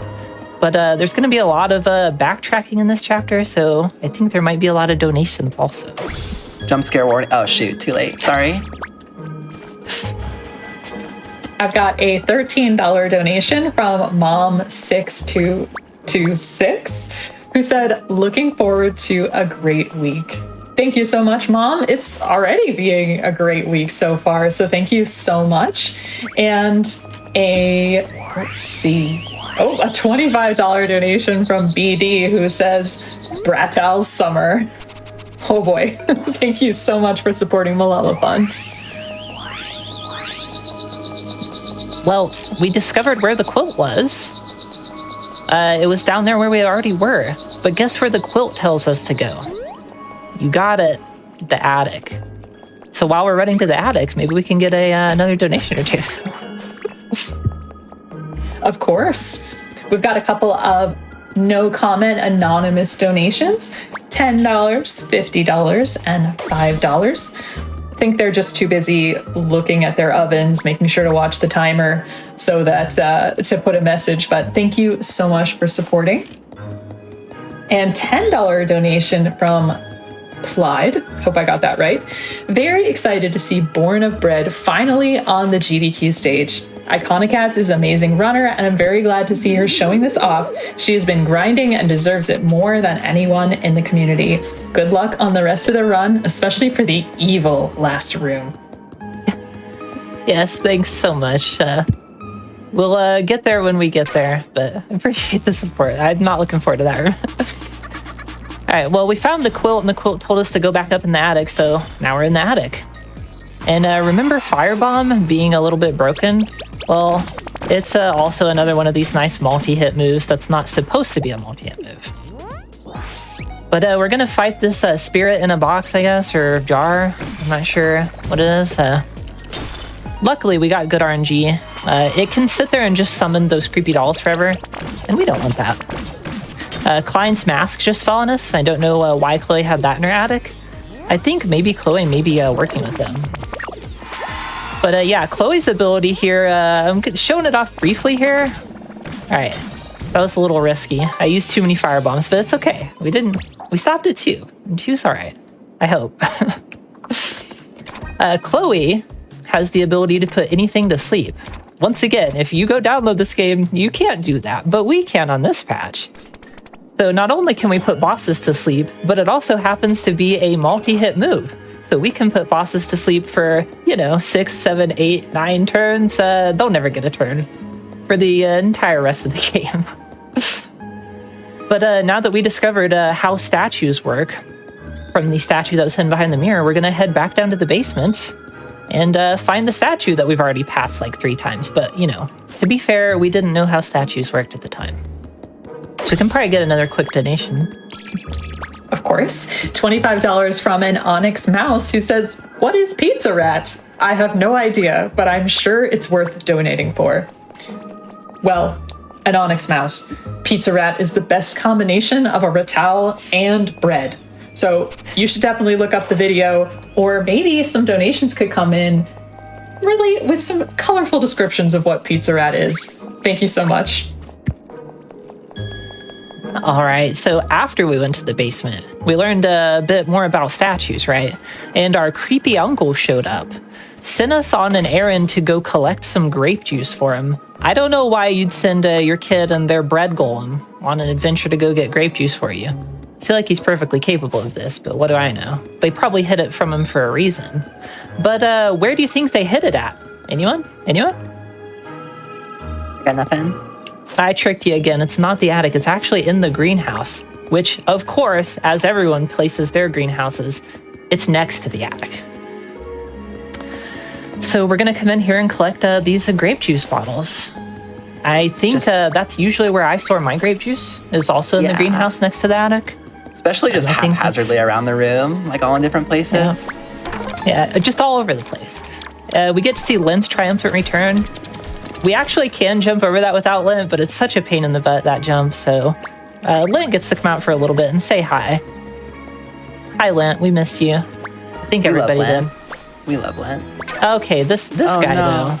Speaker 1: But there's going to be a lot of backtracking in this chapter, so I think there might be a lot of donations also.
Speaker 2: Jump scare warning. Oh, shoot. Too late. Sorry.
Speaker 3: I've got a $13 donation from Mom6226, who said, looking forward to a great week. Thank you so much, Mom. It's already being a great week so far, so thank you so much. And a $25 donation from BD, who says, Bratal's Summer. Oh boy. Thank you so much for supporting Malala Fund.
Speaker 1: Well, we discovered where the quilt was. It was down there where we already were. But guess where the quilt tells us to go? You got it. The attic. So while we're running to the attic, maybe we can get another donation or 2.
Speaker 3: Of course. We've got a couple of no comment anonymous donations. $10, $50, and $5. I think they're just too busy looking at their ovens, making sure to watch the timer so that to put a message. But thank you so much for supporting. And $10 donation from Clyde. Hope I got that right. Very excited to see Born of Bread finally on the GDQ stage. Iconocats is an amazing runner, and I'm very glad to see her showing this off. She has been grinding and deserves it more than anyone in the community. Good luck on the rest of the run, especially for the evil last room.
Speaker 1: Yes, thanks so much. We'll get there when we get there, but I appreciate the support. I'm not looking forward to that room. All right, well, we found the quilt, and the quilt told us to go back up in the attic, so now we're in the attic. And remember Firebomb being a little bit broken? Well, it's also another one of these nice multi-hit moves that's not supposed to be a multi-hit move. But we're going to fight this spirit in a box, I guess, or jar. I'm not sure what it is. Luckily, we got good RNG. It can sit there and just summon those creepy dolls forever, and we don't want that. Klein's mask just fell on us. I don't know why Chloe had that in her attic. I think maybe Chloe may be working with them. But yeah, Chloe's ability here, I'm showing it off briefly here. All right, that was a little risky. I used too many firebombs, but it's okay. We stopped at 2, and 2's all right. I hope. Chloe has the ability to put anything to sleep. Once again, if you go download this game, you can't do that, but we can on this patch. So not only can we put bosses to sleep, but it also happens to be a multi-hit move. So we can put bosses to sleep for, 6, 7, 8, 9 turns. They'll never get a turn for the entire rest of the game. But now that we discovered how statues work from the statue that was hidden behind the mirror, we're going to head back down to the basement and find the statue that we've already passed like 3 times. But, to be fair, we didn't know how statues worked at the time. So we can probably get another quick donation.
Speaker 3: Of course. $25 from an Onyx Mouse who says, "What is Pizza Rat? I have no idea, but I'm sure it's worth donating for." Well, an Onyx Mouse, Pizza Rat is the best combination of a ratal and bread. So you should definitely look up the video, or maybe some donations could come in really with some colorful descriptions of what Pizza Rat is. Thank you so much.
Speaker 1: All right, so after we went to the basement, we learned a bit more about statues, right? And our creepy uncle showed up, sent us on an errand to go collect some grape juice for him. I don't know why you'd send your kid and their bread golem on an adventure to go get grape juice for you. I feel like he's perfectly capable of this, but what do I know? They probably hid it from him for a reason. But where do you think they hid it at? Anyone?
Speaker 2: Got nothing?
Speaker 1: I tricked you again. It's not the attic. It's actually in the greenhouse, which, of course, as everyone places their greenhouses, it's next to the attic. So we're going to come in here and collect these grape juice bottles. I think that's usually where I store my grape juice, is also in the greenhouse next to the attic.
Speaker 2: Especially just haphazardly around the room, like all in different places.
Speaker 1: Yeah, just all over the place. We get to see Lynn's triumphant return. We actually can jump over that without Lint, but it's such a pain in the butt, that jump, so Lint gets to come out for a little bit and say hi. Hi, Lint. We missed you. I think everybody did.
Speaker 2: We love Lint.
Speaker 1: Okay, this guy, though.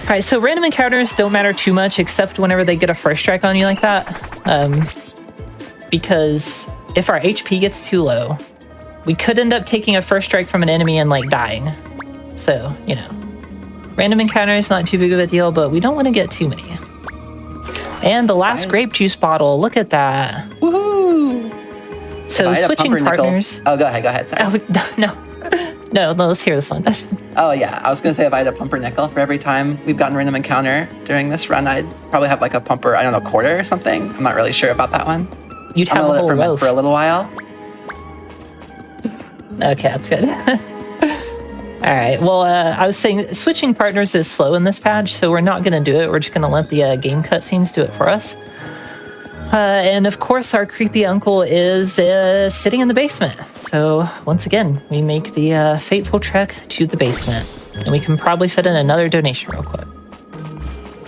Speaker 1: All right, so random encounters don't matter too much, except whenever they get a first strike on you like that. Because if our HP gets too low, we could end up taking a first strike from an enemy and, dying. So, random encounters, not too big of a deal, but we don't want to get too many. And the last grape juice bottle, look at that.
Speaker 2: Woohoo!
Speaker 1: So switching partners.
Speaker 2: Oh, go ahead. Sorry.
Speaker 1: Oh, no, let's hear this one.
Speaker 2: Oh, yeah. I was going to say if I had a pumpernickel for every time we've gotten random encounter during this run, I'd probably have a pumper, quarter or something. I'm not really sure about that one.
Speaker 1: You'd have a whole loaf.
Speaker 2: For a little while.
Speaker 1: Okay, that's good. All right, well, I was saying switching partners is slow in this patch, so we're not going to do it. We're just going to let the game cutscenes do it for us. And of course, our creepy uncle is sitting in the basement. So once again, we make the fateful trek to the basement. And we can probably fit in another donation real quick.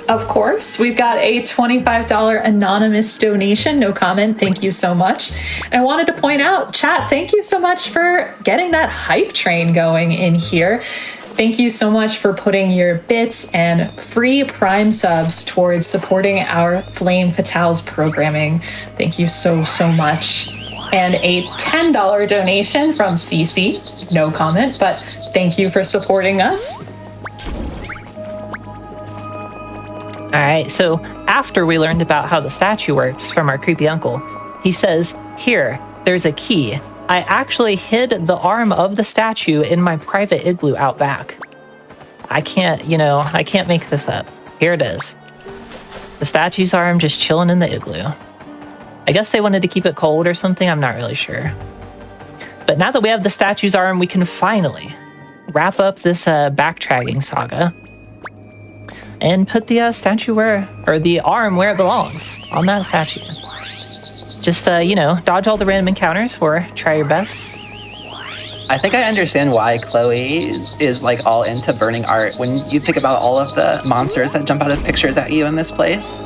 Speaker 3: Of course, we've got a $25 anonymous donation. No comment. Thank you so much. I wanted to point out, chat, thank you so much for getting that hype train going in here. Thank you so much for putting your bits and free Prime subs towards supporting our Flame Fatales programming. Thank you so much. And a $10 donation from CC. No comment, but thank you for supporting us.
Speaker 1: All right, so after we learned about how the statue works from our creepy uncle, he says, "Here, there's a key. I actually hid the arm of the statue in my private igloo out back. I can't make this up. Here it is. The statue's arm just chilling in the igloo. I guess they wanted to keep it cold or something, I'm not really sure. But now that we have the statue's arm, we can finally wrap up this backtracking saga and put the statue or the arm where it belongs, on that statue. Just, dodge all the random encounters or try your best.
Speaker 2: I think I understand why Chloe is all into burning art when you think about all of the monsters that jump out of pictures at you in this place.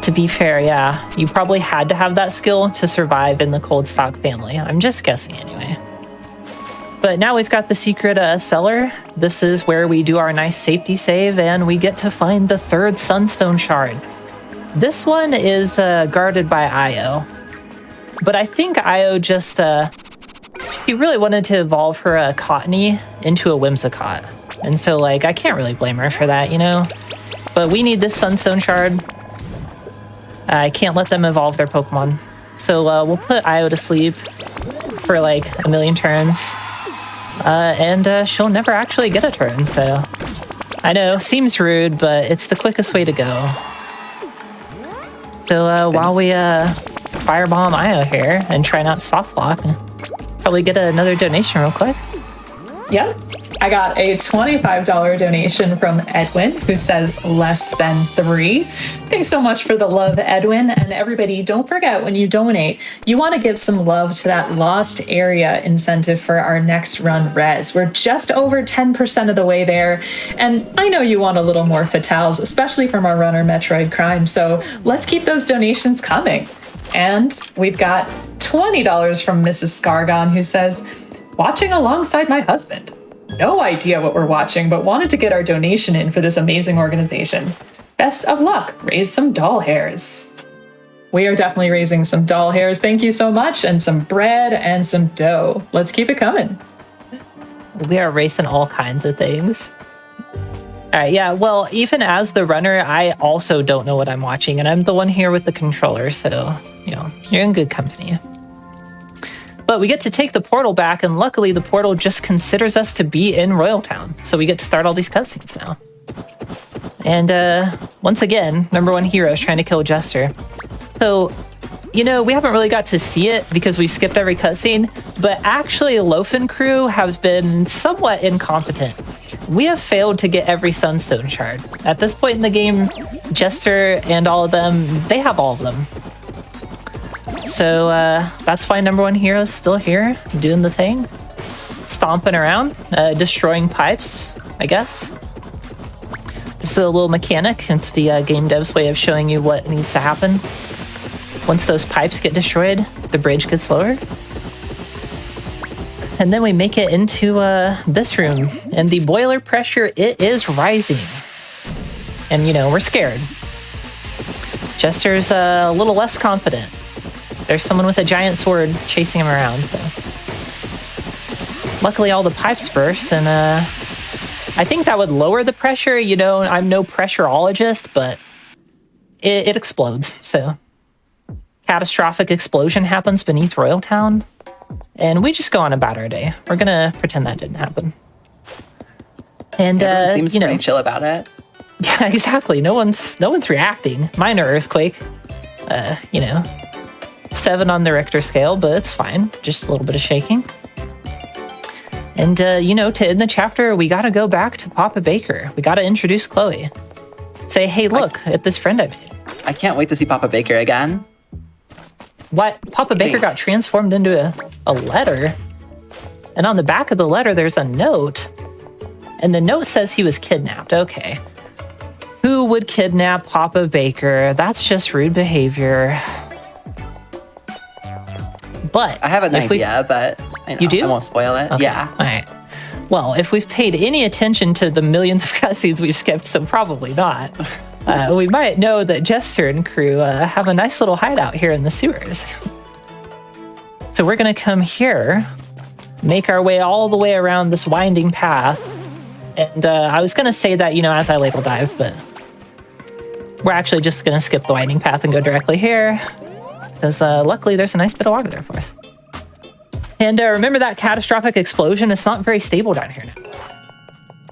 Speaker 1: To be fair, yeah, you probably had to have that skill to survive in the Coldstock family. I'm just guessing anyway. But now we've got the secret cellar. This is where we do our nice safety save and we get to find the third sunstone shard. This one is guarded by Io. But I think Io just She really wanted to evolve her Cottony into a Whimsicott. And so, like, I can't really blame her for that, you know? But we need this Sunstone Shard. I can't let them evolve their Pokemon. So we'll put Io to sleep for like a million turns. And she'll never actually get a turn, so... I know, seems rude, but it's the quickest way to go. So while we firebomb Io here and try not to soft lock, probably get another donation real quick.
Speaker 3: Yep. I got a $25 donation from Edwin, who says less than 3. Thanks so much for the love, Edwin. And everybody, don't forget, when you donate, you want to give some love to that lost area incentive for our next run res. We're just over 10% of the way there. And I know you want a little more fatales, especially from our runner Metroid Crime. So let's keep those donations coming. And we've got $20 from Mrs. Scargon, who says, watching alongside my husband. No idea what we're watching, but wanted to get our donation in for this amazing organization. Best of luck. Raise some doll hairs. We are definitely raising some doll hairs. Thank you so much. And some bread and some dough. Let's keep it coming.
Speaker 1: We are racing all kinds of things. All right, yeah, well, even as the runner, I also don't know what I'm watching, and I'm the one here with the controller, so, you know, you're in good company. But we get to take the portal back, and luckily the portal just considers us to be in Royal Town. So we get to start all these cutscenes now. And once again, #1 hero is trying to kill Jester. So, you know, we haven't really got to see it because we've skipped every cutscene, but actually Loaf and crew have been somewhat incompetent. We have failed to get every Sunstone Shard. At this point in the game, Jester and all of them, they have all of them. So that's why #1 hero's still here, doing the thing. Stomping around, destroying pipes, I guess. This is a little mechanic. It's the game dev's way of showing you what needs to happen. Once those pipes get destroyed, the bridge gets lowered. And then we make it into this room. And the boiler pressure, it is rising. And, you know, we're scared. Jester's a little less confident. There's someone with a giant sword chasing him around, so... Luckily, all the pipes burst, and I think that would lower the pressure. You know, I'm no pressureologist, but it explodes, so... Catastrophic explosion happens beneath Royal Town, and we just go on about our day. We're gonna pretend that didn't happen. And,
Speaker 2: Everyone seems
Speaker 1: you know...
Speaker 2: pretty chill about it.
Speaker 1: Yeah, exactly. No one's reacting. Minor earthquake. You know... 7 on the Richter scale, but it's fine. Just a little bit of shaking. And, you know, to end the chapter, we gotta go back to Papa Baker. We gotta introduce Chloe. Say, hey, look at this friend I made.
Speaker 2: I can't wait to see Papa Baker again.
Speaker 1: What? Papa Baker got transformed into a letter. And on the back of the letter, there's a note. And the note says he was kidnapped. Okay. Who would kidnap Papa Baker? That's just rude behavior. But
Speaker 2: I have an idea, but I know,
Speaker 1: you do?
Speaker 2: I won't spoil it.
Speaker 1: Okay.
Speaker 2: Yeah.
Speaker 1: All right. Well, if we've paid any attention to the millions of cutscenes we've skipped, so probably not, we might know that Jester and crew have a nice little hideout here in the sewers. So we're going to come here, make our way all the way around this winding path. And I was going to say that, you know, as I label dive, but we're actually just going to skip the winding path and go directly here. Because luckily there's a nice bit of water there for us. And remember that catastrophic explosion? It's not very stable down here now.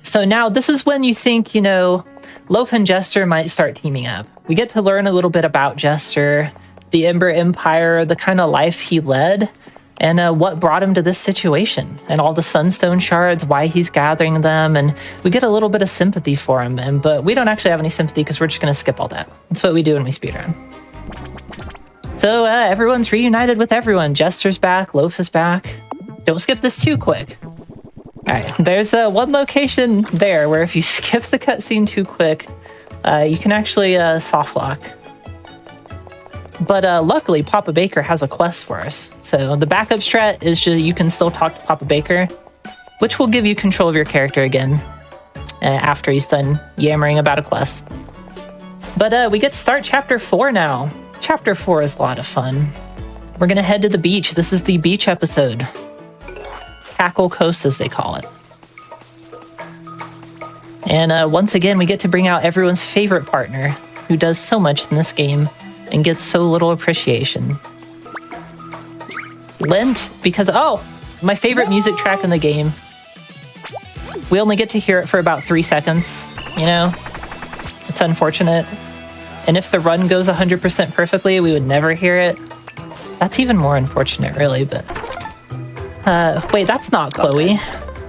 Speaker 1: So now this is when you think, you know, Loaf and Jester might start teaming up. We get to learn a little bit about Jester, the Ember Empire, the kind of life he led, and what brought him to this situation, and all the Sunstone Shards, why he's gathering them, and we get a little bit of sympathy for him, but we don't actually have any sympathy because we're just going to skip all that. That's what we do when we speedrun. So everyone's reunited with everyone. Jester's back, Loaf is back. Don't skip this too quick. All right, there's one location there where if you skip the cutscene too quick, you can actually soft lock. But luckily, Papa Baker has a quest for us. So the backup strat is just you can still talk to Papa Baker, which will give you control of your character again after he's done yammering about a quest. But we get to start Chapter 4 now. Chapter 4 is a lot of fun. We're gonna head to the beach. This is the beach episode. Cackle Coast, as they call it. And once again, we get to bring out everyone's favorite partner, who does so much in this game and gets so little appreciation. Lint, because, oh, my favorite music track in the game. We only get to hear it for about 3 seconds, you know? It's unfortunate. And if the run goes 100% perfectly, we would never hear it. That's even more unfortunate, really, but... wait, that's not Chloe.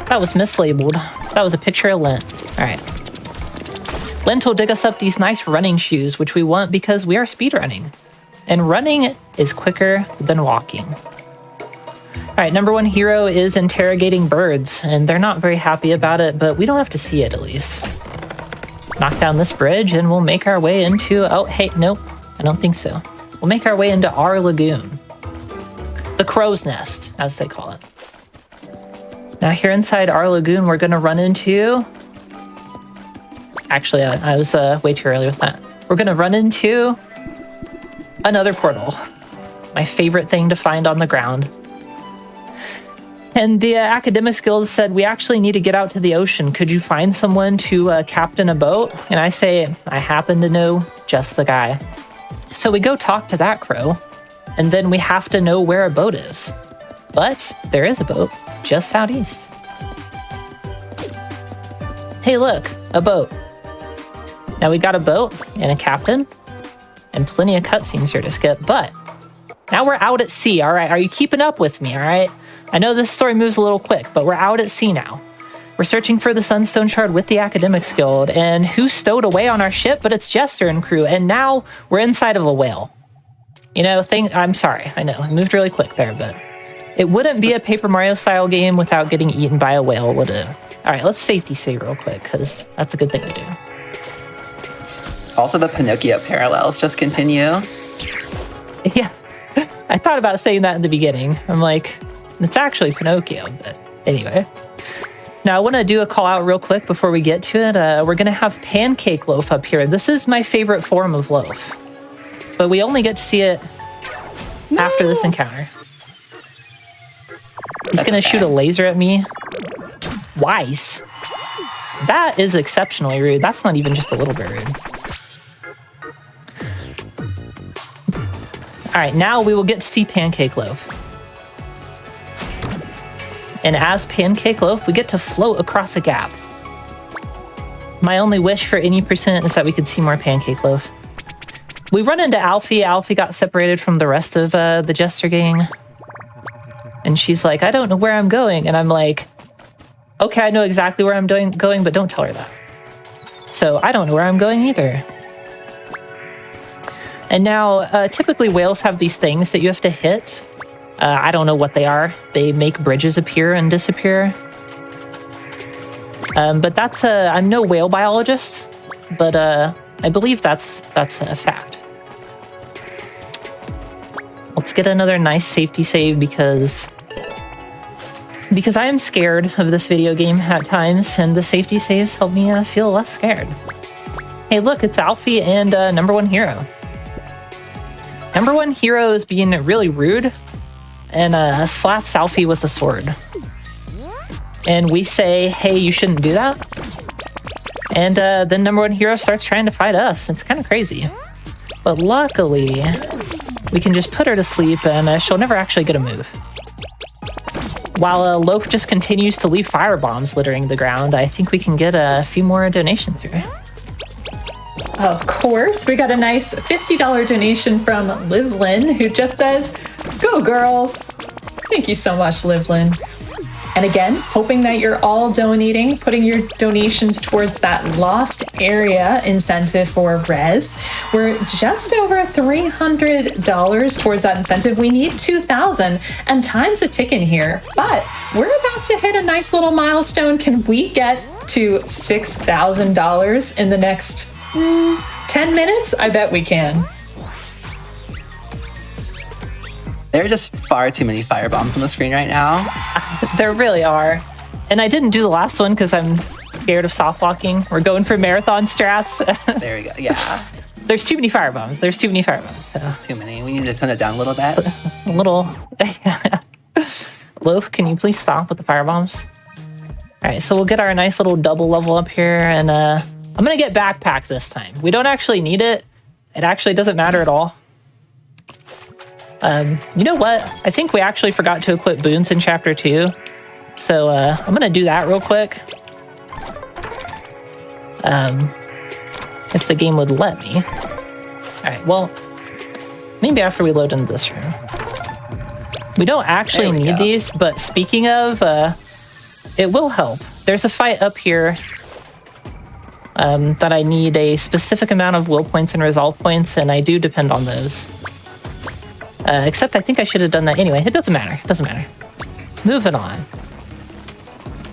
Speaker 1: That was mislabeled. That was a picture of Lint. All right. Lint will dig us up these nice running shoes, which we want because we are speedrunning. And running is quicker than walking. All right, number one hero is interrogating birds, and they're not very happy about it, but we don't have to see it at least. Knock down this bridge, and we'll make our way into... Oh, hey, nope, I don't think so. We'll make our way into our lagoon. The crow's nest, as they call it. Now here inside our lagoon, we're going to run into... Actually, I was way too early with that. We're going to run into another portal. My favorite thing to find on the ground. And the Academics Guild said, we actually need to get out to the ocean. Could you find someone to captain a boat? And I say, I happen to know just the guy. So we go talk to that crow, and then we have to know where a boat is. But there is a boat just out east. Hey, look, a boat. Now we got a boat and a captain and plenty of cutscenes here to skip, but now we're out at sea, all right? Are you keeping up with me, all right? I know this story moves a little quick, but we're out at sea now. We're searching for the Sunstone Shard with the Academics Guild, and who stowed away on our ship? But it's Jester and crew, and now we're inside of a whale. You know, I'm sorry, I know, I moved really quick there, but it wouldn't be a Paper Mario style game without getting eaten by a whale, would it? All right, let's safety save real quick, because that's a good thing to do.
Speaker 2: Also, the Pinocchio parallels just continue.
Speaker 1: Yeah, I thought about saying that in the beginning. I'm like, it's actually Pinocchio, but anyway. Now, I want to do a call out real quick before we get to it. We're going to have Pancake Loaf up here. This is my favorite form of loaf, but we only get to see it after this encounter. He's going to shoot a laser at me. Wise. That is exceptionally rude. That's not even just a little bit rude. All right, now we will get to see Pancake Loaf. And as Pancake Loaf, we get to float across a gap. My only wish for any percent is that we could see more Pancake Loaf. We run into Alfie. Alfie got separated from the rest of the Jester gang. And she's like, I don't know where I'm going. And I'm like, okay, I know exactly where I'm going, but don't tell her that. So I don't know where I'm going either. And now, typically whales have these things that you have to hit. I don't know what they are. They make bridges appear and disappear. But that's I'm no whale biologist, but I believe that's a fact. Let's get another nice safety save because I am scared of this video game at times, and the safety saves help me feel less scared. Hey, look, it's Alfie and number one hero. Number one hero is being really rude and slaps Alfie with a sword. And we say, hey, you shouldn't do that. And then number one hero starts trying to fight us. It's kind of crazy. But luckily, we can just put her to sleep and she'll never actually get a move. While Loaf just continues to leave firebombs littering the ground, I think we can get a few more donations here.
Speaker 3: Of course, we got a nice $50 donation from Livlin, who just says, go girls. Thank you so much, Livlin. And again, hoping that you're all donating, putting your donations towards that lost area incentive for Res. We're just over $300 towards that incentive. We need 2,000, and time's a ticking here, but we're about to hit a nice little milestone. Can we get to $6,000 in the next 10 minutes? I bet we can.
Speaker 2: There are just far too many firebombs on the screen right now.
Speaker 1: There really are. And I didn't do the last one because I'm scared of soft walking. We're going for marathon strats.
Speaker 2: There we go. Yeah.
Speaker 1: There's too many firebombs. There's too many firebombs. So.
Speaker 2: There's too many. We need to tone it down a little bit.
Speaker 1: A little Loaf, can you please stop with the fire bombs? All right, so we'll get our nice little double level up here, and I'm gonna get backpack this time. We don't actually need it. It actually doesn't matter at all. You know what? I think we actually forgot to equip boons in chapter 2. So I'm gonna do that real quick. If the game would let me. All right, well, maybe after we load into this room. We don't actually need these, but speaking of, it will help. There's a fight up here that I need a specific amount of will points and resolve points, and I do depend on those. Except I think I should have done that anyway. It doesn't matter. It doesn't matter. Moving on.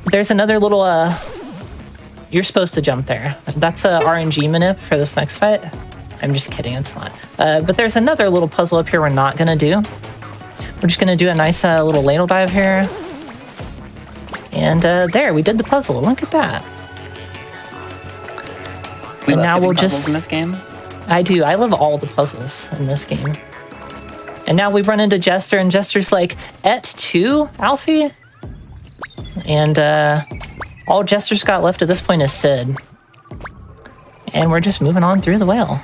Speaker 1: There's another little, you're supposed to jump there. That's a RNG manip for this next fight. I'm just kidding, it's not. But there's another little puzzle up here we're not gonna do. We're just gonna do a nice little ladle dive here. And there, we did the puzzle. Look at that.
Speaker 2: We
Speaker 1: and
Speaker 2: love
Speaker 1: now we'll
Speaker 2: puzzles
Speaker 1: just
Speaker 2: in this game.
Speaker 1: I do. I love all the puzzles in this game. And now we've run into Jester, and Jester's like, "Et tu, Alfie?" And all Jester's got left at this point is Sid. And we're just moving on through the whale.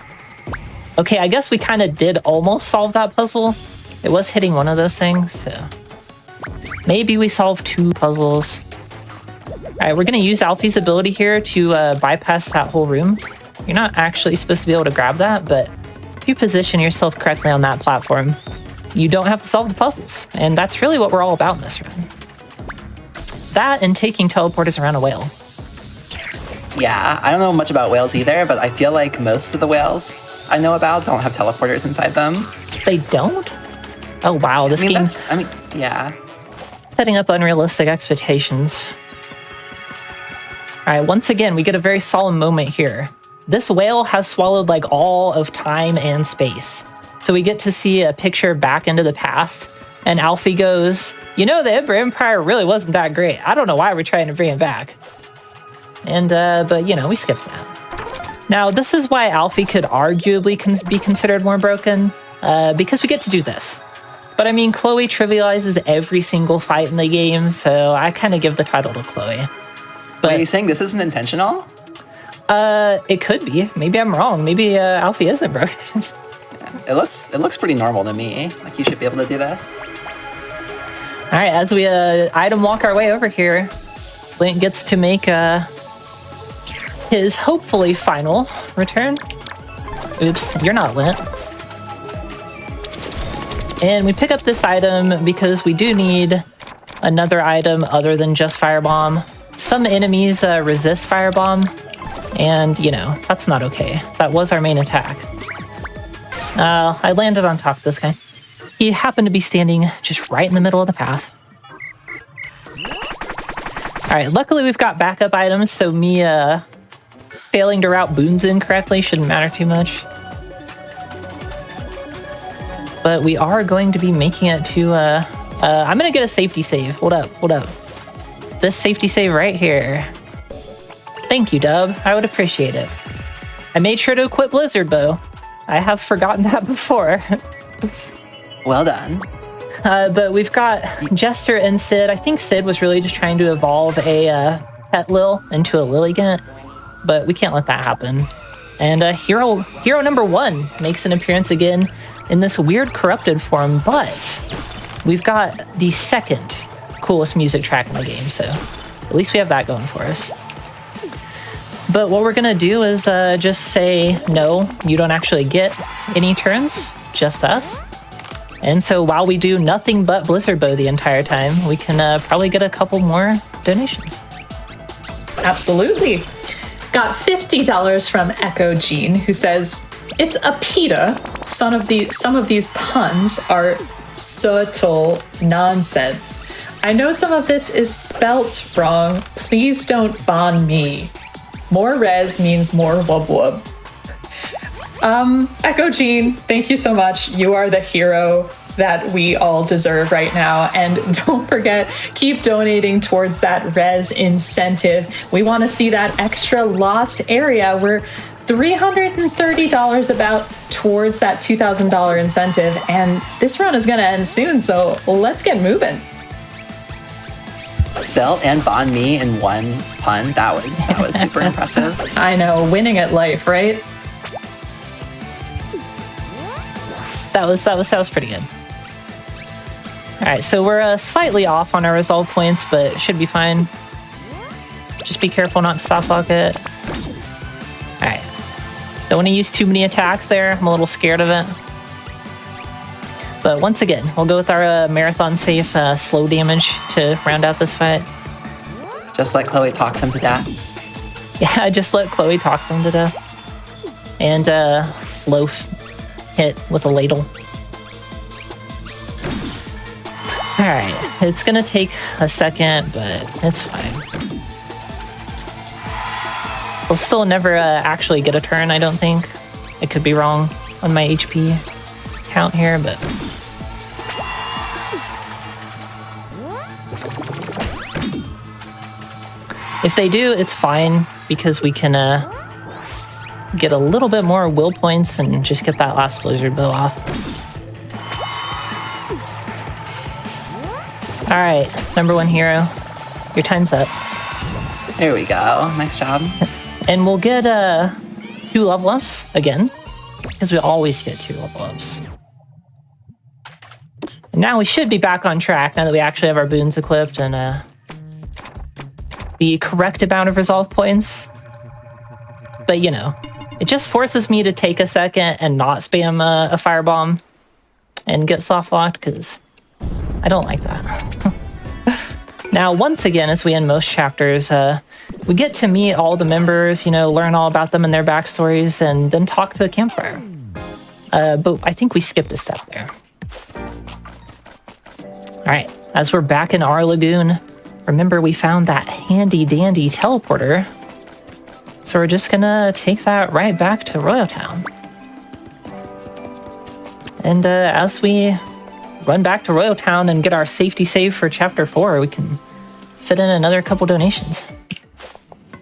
Speaker 1: Okay, I guess we kind of did almost solve that puzzle. It was hitting one of those things, so maybe we solved 2 puzzles. All right, we're gonna use Alfie's ability here to bypass that whole room. You're not actually supposed to be able to grab that, but if you position yourself correctly on that platform, you don't have to solve the puzzles. And that's really what we're all about in this run. That and taking teleporters around a whale.
Speaker 2: Yeah, I don't know much about whales either, but I feel like most of the whales I know about don't have teleporters inside them.
Speaker 1: They don't? Oh wow, this game's
Speaker 2: yeah.
Speaker 1: setting up unrealistic expectations. All right, once again, we get a very solemn moment here. This whale has swallowed like all of time and space. So we get to see a picture back into the past, and Alfie goes, "You know, the Ember Empire really wasn't that great. I don't know why we're trying to bring it back." And, but you know, we skipped that. Now, this is why Alfie could arguably be considered more broken, because we get to do this. But I mean, Chloe trivializes every single fight in the game, so I kind of give the title to Chloe. But
Speaker 2: are you saying this isn't intentional?
Speaker 1: It could be. Maybe I'm wrong. Maybe Alfie isn't broken.
Speaker 2: It looks pretty normal to me. Like you should be able to do this.
Speaker 1: All right, as we item walk our way over here, Link gets to make his hopefully final return. Oops, you're not Lint. And we pick up this item because we do need another item other than just Firebomb. Some enemies resist Firebomb, and you know, that's not okay. That was our main attack. I landed on top of this guy. He happened to be standing just right in the middle of the path. All right, luckily we've got backup items, so me failing to route boons in correctly shouldn't matter too much. But we are going to be making it to, I'm gonna get a safety save. Hold up. This safety save right here. Thank you, Dub. I would appreciate it. I made sure to equip Blizzard Bow. I have forgotten that before.
Speaker 2: Well done.
Speaker 1: But we've got Jester and Sid. I think Sid was really just trying to evolve a Pet Lil into a Lilligant, but we can't let that happen. And hero number 1 makes an appearance again in this weird corrupted form, but we've got the second coolest music track in the game, so at least we have that going for us. But what we're gonna do is just say, no, you don't actually get any turns, just us. And so while we do nothing but Blizzard Bow the entire time, we can probably get a couple more donations.
Speaker 3: Absolutely. Got $50 from Echo Jean, who says, "It's a pita. Some of these puns are subtle nonsense. I know some of this is spelt wrong. Please don't ban me. More res means more wub wub." Echo Jean, thank you so much. You are the hero that we all deserve right now. And don't forget, keep donating towards that res incentive. We want to see that extra lost area. We're $330 about towards that $2,000 incentive. And this run is going to end soon, so let's get moving.
Speaker 2: Spelt and Bon Me in one pun. That was super impressive.
Speaker 3: I know, winning at life, right?
Speaker 1: That was pretty good. All right, so we're slightly off on our resolve points, but it should be fine. Just be careful not to soft lock it. All right. Don't want to use too many attacks there. I'm a little scared of it. But once again, we'll go with our marathon safe slow damage to round out this fight.
Speaker 2: Just let Chloe talk them to death.
Speaker 1: Yeah, just let Chloe talk them to death. And Loaf hit with a ladle. Alright, it's gonna take a second, but it's fine. We'll still never actually get a turn, I don't think. I could be wrong on my HP count here, but... If they do, it's fine, because we can get a little bit more will points and just get that last blizzard bow off. Alright, #1 hero. Your time's up.
Speaker 2: There we go. Nice job.
Speaker 1: And we'll get 2 level ups again, because we always get 2 level ups. And now we should be back on track now that we actually have our boons equipped and the correct amount of resolve points. But you know, it just forces me to take a second and not spam a firebomb and get soft locked, because I don't like that. Now, once again, as we end most chapters, we get to meet all the members, you know, learn all about them and their backstories, and then talk to a campfire. But I think we skipped a step there. All right, as we're back in our lagoon, remember we found that handy-dandy teleporter. So we're just gonna take that right back to Royal Town. And as we run back to Royal Town and get our safety save for Chapter 4, we can fit in another couple donations.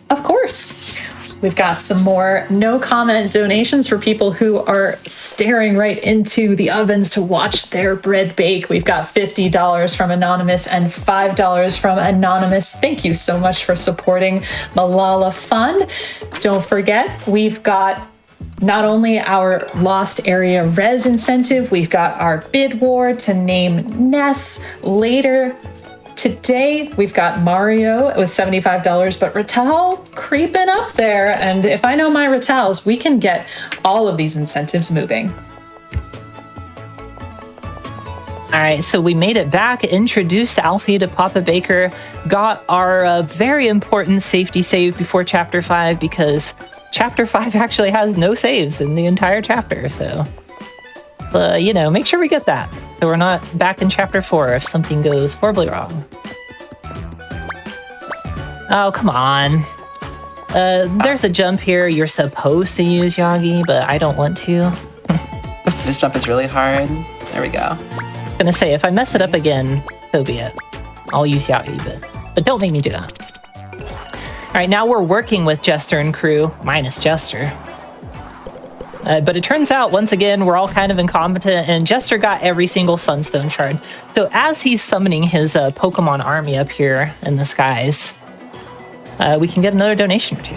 Speaker 3: Of course. We've got some more no-comment donations for people who are staring right into the ovens to watch their bread bake. We've got $50 from Anonymous and $5 from Anonymous. Thank you so much for supporting Malala Fund. Don't forget, we've got not only our Lost Area Res incentive, we've got our bid war to name Ness later. Today, we've got Mario with $75, but Ratal creeping up there. And if I know my Ratals, we can get all of these incentives moving.
Speaker 1: All right, so we made it back, introduced Alfie to Papa Baker, got our very important safety save before Chapter 5, because Chapter 5 actually has no saves in the entire chapter, so... you know, make sure we get that, so we're not back in Chapter 4 if something goes horribly wrong. Oh, come on. There's a jump here you're supposed to use, Yagi, but I don't want to.
Speaker 2: This jump is really hard. There we go.
Speaker 1: I'm gonna say, if I mess it up again, so be it. I'll use Yagi, but don't make me do that. All right, now we're working with Jester and crew, minus Jester. But it turns out, once again, we're all kind of incompetent, and Jester got every single Sunstone shard. So as he's summoning his Pokemon army up here in the skies, we can get another donation or two.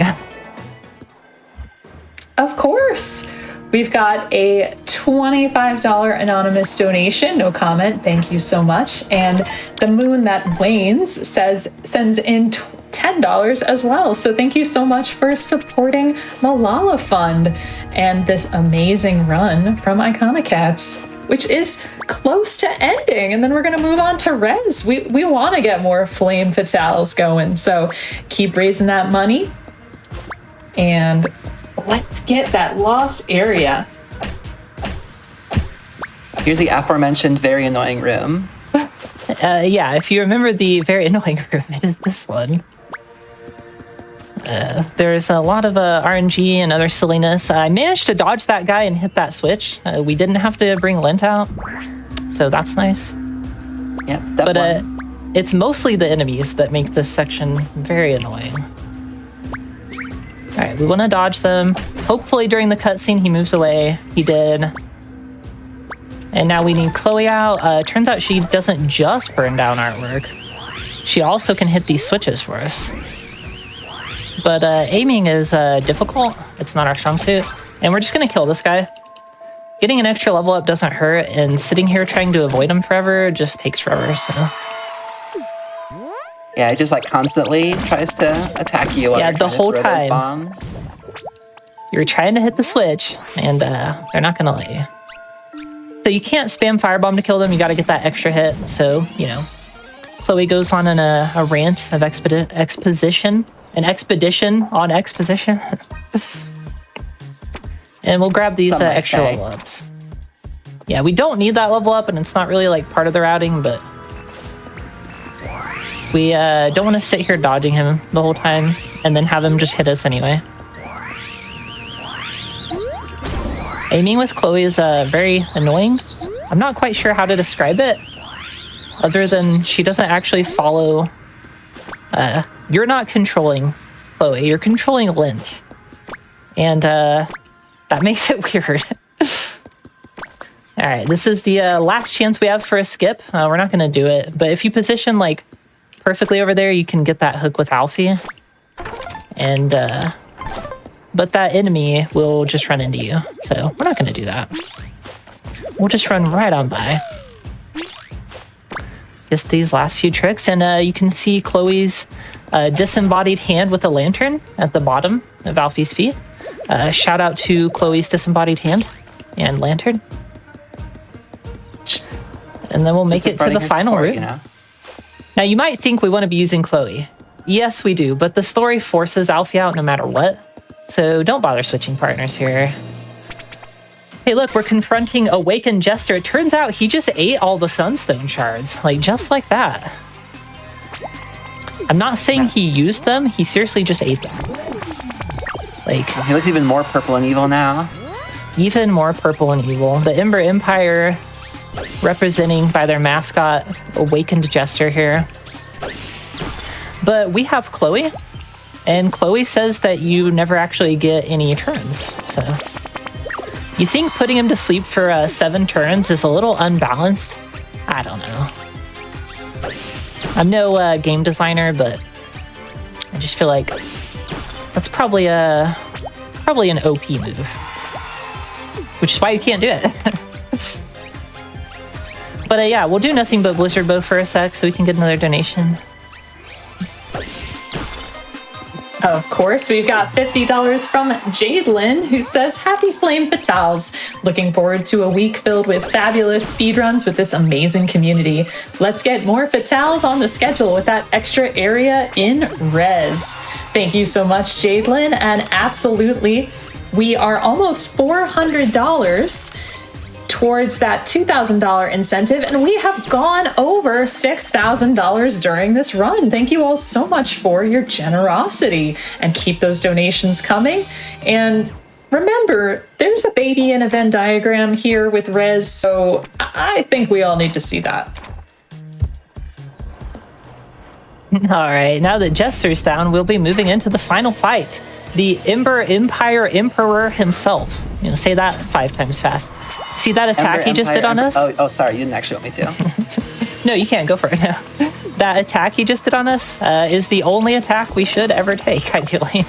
Speaker 3: Of course. We've got a $25 anonymous donation. No comment. Thank you so much. And the Moon That Wanes sends in $10 as well. So thank you so much for supporting Malala Fund and this amazing run from Iconocats, which is close to ending. And then we're going to move on to Res. We want to get more Flame Fatales going. So keep raising that money. And let's get that Lost Area.
Speaker 2: Here's the aforementioned very annoying room.
Speaker 1: Yeah, if you remember the very annoying room, it is this one. There's a lot of RNG and other silliness. I managed to dodge that guy and hit that switch. We didn't have to bring Lint out, so that's nice.
Speaker 2: Yep, step one.
Speaker 1: It's mostly the enemies that make this section very annoying. All right, we want to dodge them. Hopefully during the cutscene he moves away. He did. And now we need Chloe out. Turns out she doesn't just burn down artwork. she also can hit these switches for us. But aiming is difficult. It's not our strong suit. And we're just going to kill this guy. Getting an extra level up doesn't hurt, and sitting here trying to avoid him forever just takes forever, so...
Speaker 2: Yeah, it just like constantly tries to attack you while
Speaker 1: yeah,
Speaker 2: you're
Speaker 1: the
Speaker 2: trying
Speaker 1: whole
Speaker 2: to throw those
Speaker 1: time.
Speaker 2: bombs.
Speaker 1: You're trying to hit the switch, and they're not going to let you. So you can't spam Firebomb to kill them. You got to get that extra hit. So, you know, Chloe goes on in a rant of exposition. An expedition on exposition. And we'll grab these extra level ups. Yeah, we don't need that level up, and it's not really like part of the routing, but we don't want to sit here dodging him the whole time and then have him just hit us anyway. Aiming with Chloe is very annoying. I'm not quite sure how to describe it, other than she doesn't actually follow... you're not controlling Chloe, you're controlling Lint. And that makes it weird. Alright, this is the last chance we have for a skip. We're not going to do it, but if you position like perfectly over there, you can get that hook with Alfie. And but that enemy will just run into you, so we're not going to do that. We'll just run right on by. Just these last few tricks, and you can see Chloe's disembodied hand with a lantern at the bottom of Alfie's feet. Shout out to Chloe's disembodied hand and lantern. And then we'll make it to the final route.
Speaker 2: You know?
Speaker 1: Now, you might think we want to be using Chloe. Yes, we do, but the story forces Alfie out no matter what. So don't bother switching partners here. Hey, look, we're confronting Awakened Jester. It turns out he just ate all the Sunstone shards, like just like that. I'm not saying he used them, he seriously just ate them. Like,
Speaker 2: he looks even more purple and evil now.
Speaker 1: Even more purple and evil. The Ember Empire representing by their mascot, Awakened Jester here. But we have Chloe, and Chloe says that you never actually get any turns, so... You think putting him to sleep for 7 turns is a little unbalanced? I don't know. I'm no game designer, but I just feel like that's probably an OP move, which is why you can't do it. But yeah, we'll do nothing but Blizzard Bow for a sec so we can get another donation.
Speaker 3: Of course, we've got $50 from Jadelyn, who says, Happy Flame Fatales. Looking forward to a week filled with fabulous speedruns with this amazing community. Let's get more Fatales on the schedule with that extra area in Res. Thank you so much, Jadelyn. And absolutely, we are almost $400 towards that $2,000 incentive, and we have gone over $6,000 during this run. Thank you all so much for your generosity, and keep those donations coming. And remember, there's a baby in a Venn diagram here with Res, so I think we all need to see that.
Speaker 1: All right, now that Jester's down, we'll be moving into the final fight. The Ember Empire Emperor himself. You know, say that 5 times fast. See that attack he just did on us?
Speaker 2: Oh, sorry, you didn't actually want me to.
Speaker 1: No, you can't. Go for it now. That attack he just did on us is the only attack we should ever take, ideally.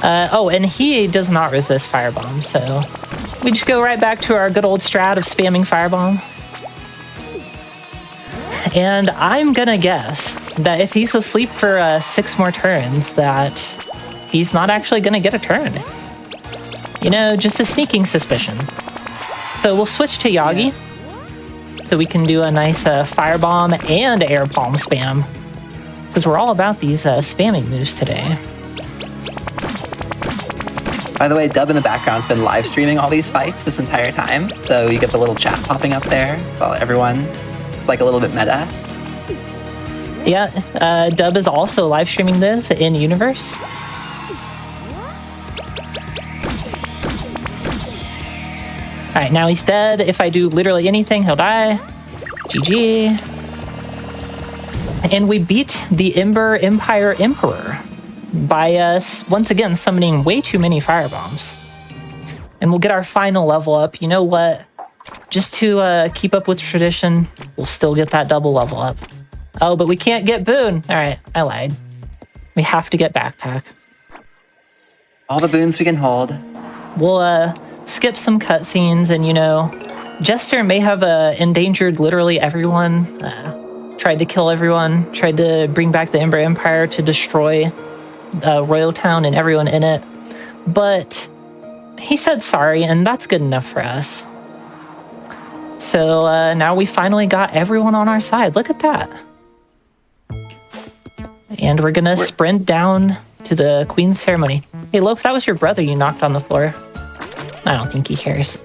Speaker 1: Oh, and he does not resist Firebomb, so we just go right back to our good old strat of spamming Firebomb. And I'm gonna guess that if he's asleep for 6 more turns, that he's not actually gonna get a turn. You know, just a sneaking suspicion. So we'll switch to Yagi, so we can do a nice Firebomb and Air Palm spam, because we're all about these spamming moves today.
Speaker 2: By the way, Dub in the background's been live streaming all these fights this entire time, so you get the little chat popping up there while everyone, like a little bit meta.
Speaker 1: Yeah, Dub is also live streaming this in universe. All right, now he's dead. If I do literally anything, he'll die. GG. And we beat the Ember Empire Emperor by once again summoning way too many firebombs. And we'll get our final level up. You know what? Just to keep up with tradition, we'll still get that double level up. Oh, but we can't get Boone. All right, I lied. We have to get Backpack.
Speaker 2: All the boons we can hold.
Speaker 1: We'll skip some cutscenes, and Jester may have endangered literally everyone. Tried to kill everyone. Tried to bring back the Ember Empire to destroy Royal Town and everyone in it. But he said sorry, and that's good enough for us. So now we finally got everyone on our side. Look at that. And we're gonna sprint down to the Queen's ceremony. Hey, Loaf, that was your brother you knocked on the floor. I don't think he cares.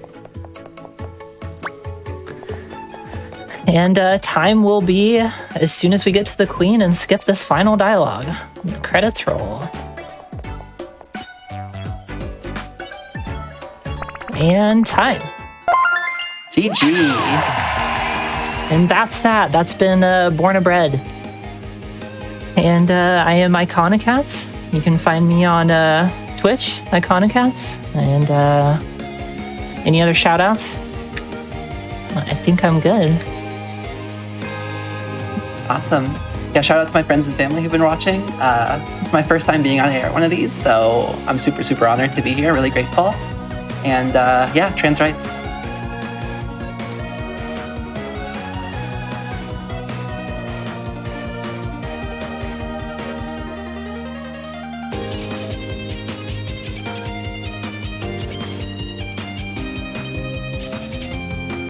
Speaker 1: And time will be as soon as we get to the Queen and skip this final dialogue. The credits roll. And time.
Speaker 2: GG.
Speaker 1: And that's that. That's been Born a Bread. And I am Iconocats. You can find me on Twitch, Iconocats. And any other shout outs? I think I'm good.
Speaker 2: Awesome. Yeah, shout out to my friends and family who've been watching. It's my first time being on air at one of these, so I'm super, super honored to be here. Really grateful. And yeah, trans rights.